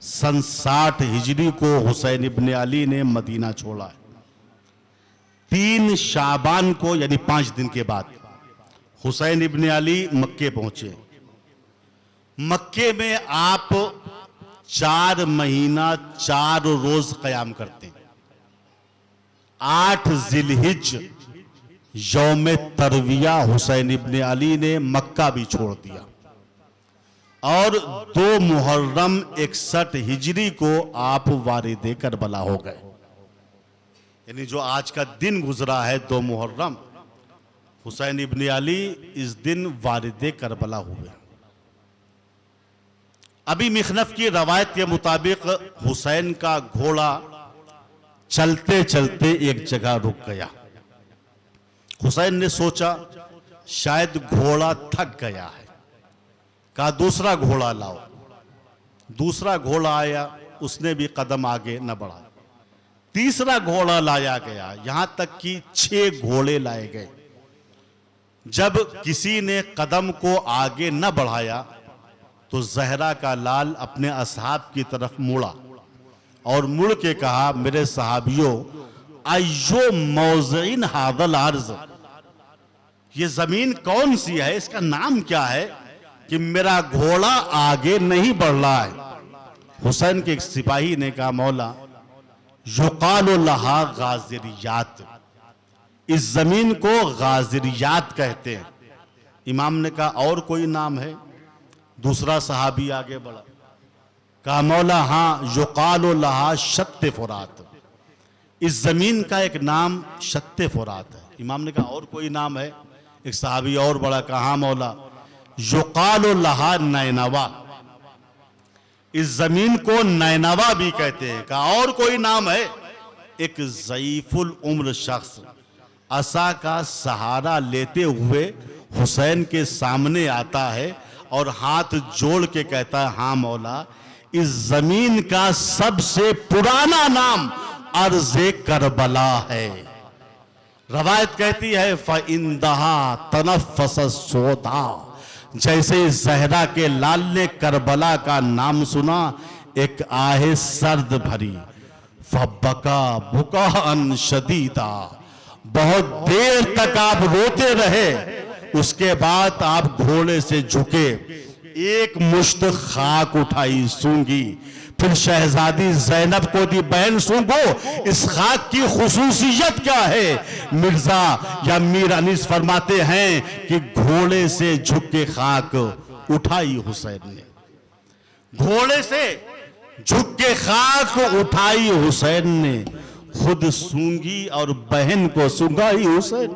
सन 60 हिजरी को हुसैन इब्न अली ने मदीना छोड़ा है। 3 शाबान को यानी 5 दिन के बाद हुसैन इब्न अली मक्के पहुंचे। मक्के में आप 4 महीना 4 रोज कयाम करते हैं। 8 जिलहिज यौम तरविया हुसैन इब्न अली ने मक्का भी छोड़ दिया और 2 मुहर्रम 61 हिजरी को आप वारिद करबला हो गए। यानी जो आज का दिन गुजरा है 2 मुहर्रम, हुसैन इब्न अली इस दिन वारिद करबला हुए। अभी मिखनफ की रवायत के मुताबिक हुसैन का घोड़ा चलते चलते एक जगह रुक गया। हुसैन ने सोचा शायद घोड़ा थक गया है, कहा दूसरा घोड़ा लाओ। दूसरा घोड़ा आया, उसने भी कदम आगे न बढ़ा। तीसरा घोड़ा लाया गया, यहां तक कि 6 घोड़े लाए गए। जब किसी ने कदम को आगे न बढ़ाया तो जहरा का लाल अपने असहाब की तरफ मुड़ा और मुड़ के कहा, मेरे सहाबियों, अय्यो मौज़िन हादल अर्ज़, ये जमीन कौन सी है, इसका नाम क्या है कि मेरा घोड़ा आगे नहीं बढ़ रहा है। हुसैन के एक सिपाही ने कहा, मौला युकालु लहा गाजिरियात, इस जमीन को गाजिरियात कहते हैं। इमाम ने कहा और कोई नाम है? दूसरा सहाबी आगे बढ़ा, कहा मौला हाँ, युकालु लहा शत्ते फुरात, इस जमीन का एक नाम शत्ते फुरात है। इमाम ने कहा और कोई नाम है? एक सहाबी और बड़ा, कहा हाँ मौला, युकालु लहा नैनवा, इस जमीन को नैनवा भी कहते हैं। कहा और कोई नाम है? एक ज़ईफुल उम्र शख्स असा का सहारा लेते हुए हुसैन के सामने आता है और हाथ जोड़ के कहता है, हाँ मौला, इस जमीन का सबसे पुराना नाम अर्ज़े करबला है। रवायत कहती है, फ़इंदहा तनफ़्फ़स सोदा, जैसे जहरा के लाल ने करबला का नाम सुना, एक आहे सर्द भरी, फ़बका बुकाअन शदीदा, बहुत देर तक आप रोते रहे। उसके बाद आप घोड़े से झुके, एक मुश्त खाक उठाई सूंघी, फिर शहजादी जैनब को दी, बहन सूंघो, इस खाक की खुसूसियत क्या है? मिर्जा या मीर अनीस फरमाते हैं कि घोड़े से झुक के खाक उठाई हुसैन ने, घोड़े से झुक के खाक उठाई हुसैन ने, खुद सूंघी और बहन को सूंघाई हुसैन।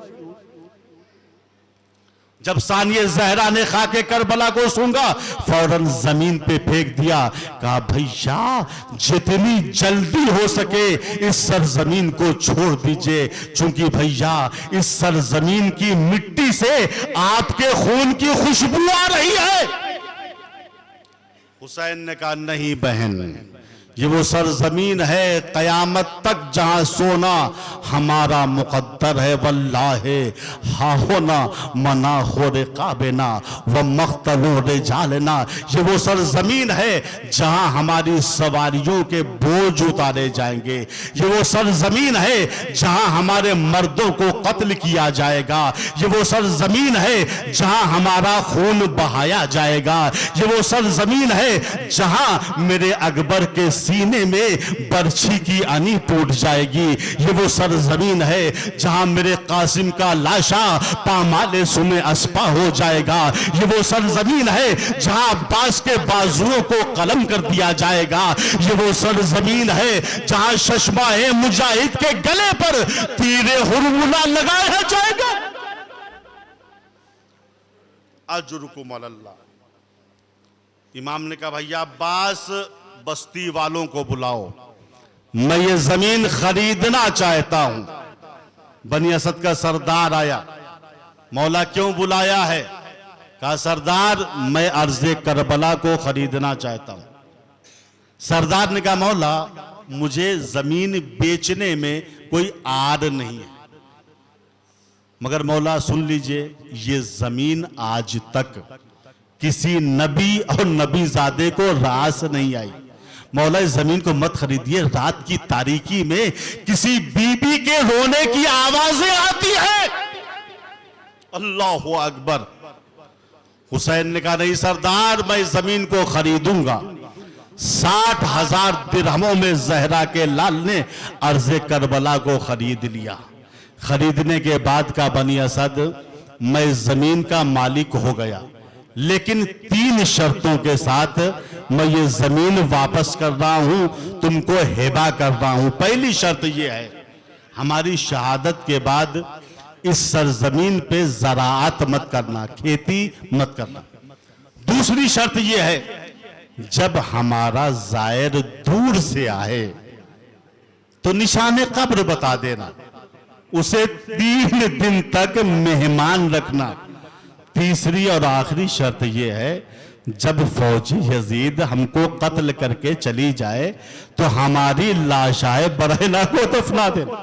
जब सानिए जहरा ने खाके करबला को सूंघा, फौरन जमीन पे फेंक दिया, कहा भैया जितनी जल्दी हो सके इस सरजमीन को छोड़ दीजिए, क्योंकि भैया इस सरजमीन की मिट्टी से आपके खून की खुशबू आ रही है। हुसैन ने कहा नहीं बहन, ये वो सरजमीन है कयामत तक जहां सोना हमारा मुकद्दर है। वल्लाहे हा होना मना खोरे काबेना व मख्तलो रे जालना, ये वो सरजमीन है जहां हमारी सवारियों के बोझ उतारे जाएंगे। ये वो सरजमीन है जहां हमारे मर्दों को कत्ल किया जाएगा। ये वो सरजमीन है जहां हमारा खून बहाया जाएगा। ये वो सरजमीन है जहां मेरे अकबर के सीने में बर्छी की अनी टूट जाएगी। ये वो सरजमीन है जहां मेरे कासिम का लाशा पामाले सुने अस्पा हो जाएगा। ये वो सरजमीन है जहां अब्बास के बाजुओं को कलम कर दिया जाएगा। ये वो सरजमीन है जहां शशमाए मुजाहिद के गले पर तीरे हुरमुला लगाया जाएगा। अजरुकुम अल्लाह। इमाम ने कहा भैया अब्बास बस्ती वालों को बुलाओ, मैं ये जमीन खरीदना चाहता हूं। बनी असद का सरदार आया, मौला क्यों बुलाया है? कहा सरदार मैं अर्ज़े करबला को खरीदना चाहता हूं। सरदार ने कहा मौला मुझे जमीन बेचने में कोई आड़ नहीं है, मगर मौला सुन लीजिए, ये जमीन आज तक किसी नबी और नबीजादे को रास नहीं आई। मौला इस जमीन को मत खरीदिए, रात की तारीकी में किसी बीबी के रोने की आवाजें आती है। अल्लाह अकबर। हुसैन ने कहा नहीं सरदार, मैं इस जमीन को खरीदूंगा। 60,000 दिरहमों में जहरा के लाल ने अर्ज़े करबला को खरीद लिया। खरीदने के बाद का बनी असद, मैं इस जमीन का मालिक हो गया, लेकिन 3 शर्तों के साथ मैं ये जमीन वापस कर रहा हूं, तुमको हेबा कर रहा हूं। पहली शर्त ये है, हमारी शहादत के बाद इस सरजमीन पे ज़राअत मत करना, खेती मत करना। दूसरी शर्त ये है, जब हमारा जायर दूर से आए तो निशाने कब्र बता देना, उसे 3 दिन तक मेहमान रखना। तीसरी और आखिरी शर्त यह है, जब फौजी यजीद हमको कत्ल करके चली जाए तो हमारी लाशाए बरहना को दफना देना।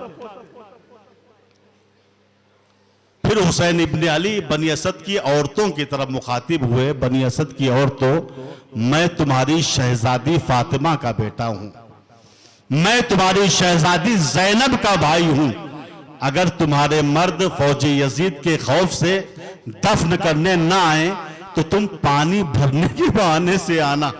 फिर हुसैन इब्ने अली बनी असद की औरतों की तरफ मुखातिब हुए। बनी असद की औरतों, मैं तुम्हारी शहजादी फातिमा का बेटा हूं, मैं तुम्हारी शहजादी जैनब का भाई हूं। अगर तुम्हारे मर्द फौजी यजीद के खौफ से दफन करने ना आए तो तुम पानी भरने के बहाने से आना,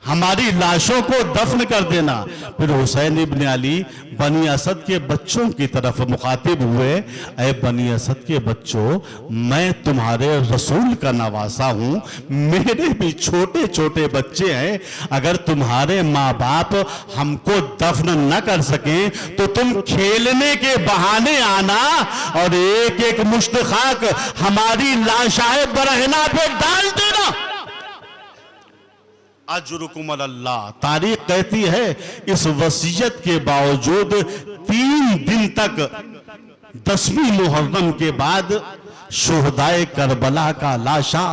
हमारी लाशों को दफन कर देना। फिर हुसैन इब्ने अली बनी असद के बच्चों की तरफ मुखातिब हुए, ऐ बनी असद के बच्चों, मैं तुम्हारे रसूल का नवासा हूं, मेरे भी छोटे छोटे बच्चे हैं। अगर तुम्हारे माँ बाप हमको दफन न कर सके तो तुम खेलने के बहाने आना और एक एक मुश्त खाक हमारी लाशाए बरहना पे डाल देना। अजरुकुम अल्लाह। तारीख कहती है इस वसीयत के बावजूद 3 दिन तक 10वीं मुहर्रम के बाद शुहदाए करबला का लाशा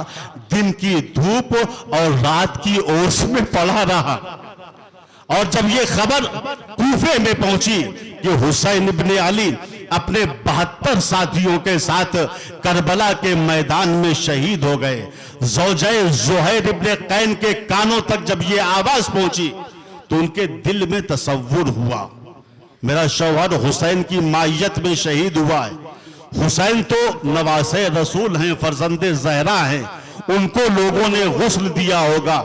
दिन की धूप और रात की ओस में पड़ा रहा। और जब ये खबर कूफे में पहुंची कि हुसैन इब्ने अली अपने 72 साथियों के साथ करबला के मैदान में शहीद हो गए, ज़ौजाए ज़ुहैर इब्ने कैन के कानों तक जब ये आवाज पहुंची तो उनके दिल में तसव्वुर हुआ, मेरा शौहर हुसैन की मायत में शहीद हुआ है। हुसैन तो नवासे रसूल हैं, फर्जंदे ज़हरा हैं, उनको लोगों ने गुस्ल दिया होगा,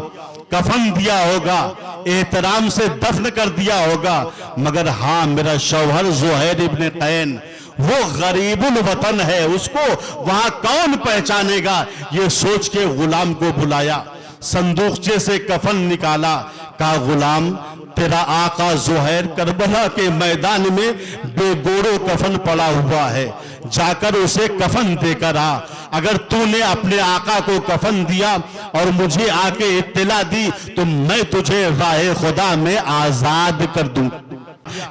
कफन दिया होगा, एहतराम से दफन कर दिया होगा, मगर हाँ मेरा शौहर ज़ुहैर इब्ने कैन वो गरीबुल वतन है, उसको वहां कौन पहचानेगा। ये सोच के गुलाम को बुलाया, संदूकचे से कफन निकाला, कहा गुलाम तेरा आका ज़ुहैर करबला के मैदान में बेगोरो कफन पड़ा हुआ है, जाकर उसे कफन देकर आ। अगर तूने अपने आका को कफन दिया और मुझे आके इत्तला दी तो मैं तुझे राहे खुदा में आजाद कर दूं।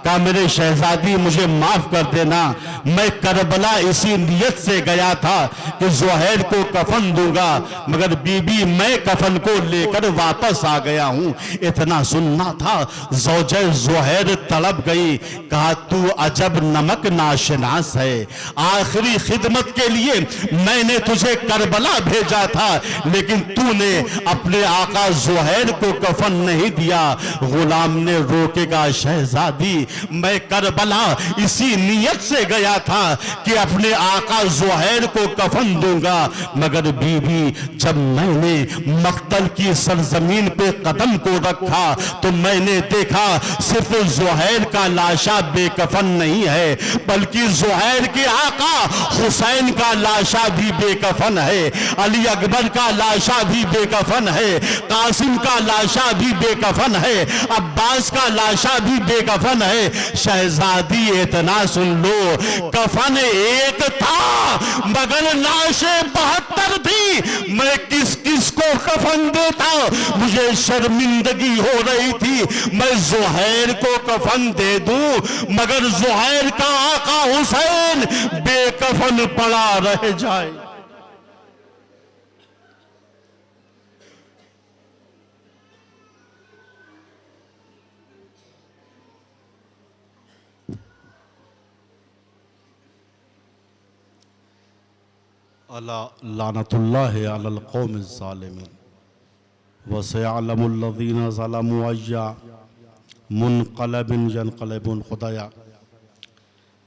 कहा मेरे शहजादी मुझे माफ कर देना, मैं करबला इसी नियत से गया था कि ज़ुहैर को कफन दूंगा, मगर बीबी मैं कफन को लेकर वापस आ गया हूं। इतना सुनना था, ज़ौजे ज़ुहैर तड़प गई, कहा तू अजब नमक नाशनास है, आखिरी खिदमत के लिए मैंने तुझे करबला भेजा था लेकिन तूने अपने आका ज़ुहैर को कफन नहीं दिया। गुलाम ने रोकेगा शहजादी, मैं करबला इसी नियत से गया था कि अपने आका ज़ुहैर को कफन दूंगा, मगर बीबी जब मैंने मक्तल की सरजमीन पे कदम को रखा तो मैंने देखा सिर्फ ज़ुहैर का लाशा बेकफन नहीं है, बल्कि ज़ुहैर के आका हुसैन का लाशा भी बेकफन है, अली अकबर का लाशा भी बेकफन है, कासिम का लाशा भी बेकफन है, अब्बास का लाशा भी बेकफन है। शहजादी इतना सुन लो, कफन एक था मगर लाशें 72 थी। मैं किस किस को कफन देता, मुझे शर्मिंदगी हो रही थी। मैं ज़ुहैर को कफन दे दूं मगर ज़ुहैर का आका हुसैन बेकफन पड़ा रह जाए। अला लानतुल्लाहि अलल कौमिज़ ज़ालिमीन व सयअलमुल लज़ीना ज़लमू अय्या मुनक़लबिन यनक़लिबून। खुदाया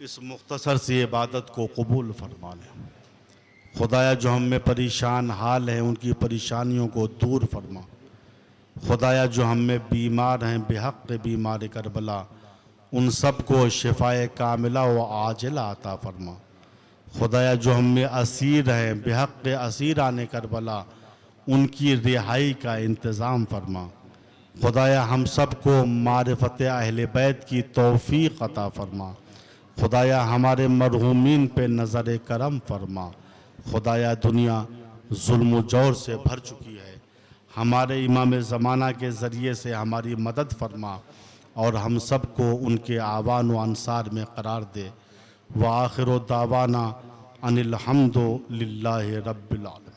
इस मुख्तसर सी इबादत को कबूल फरमा लें। खुदाया जो हम में परेशान हाल हैं उनकी परेशानियों को दूर फरमा। खुदाया जो हम में बीमार हैं बेहक़ बीमार करबला उन सब को शिफ़ाए कामिला व आजिला अता फरमा। खुदाया जो हम में असीर हैं बेहक़ असीरान करबला उनकी रिहाई का इंतज़ाम फरमा। खुदाया हम सब को मारिफत अहले बैत की तौफ़ीक़ अता फरमा। खुदाया हमारे मरहूमीन पे नज़र करम फरमा। खुदाया दुनिया जुल्म जौर से भर चुकी है, हमारे इमाम ज़माना के ज़रिए से हमारी मदद फरमा और हम सब को उनके आवान व अंसार में करार दे। व आखिर दावाना अनिल हम्दु लिल्लाहि रब्बिल आलमीन।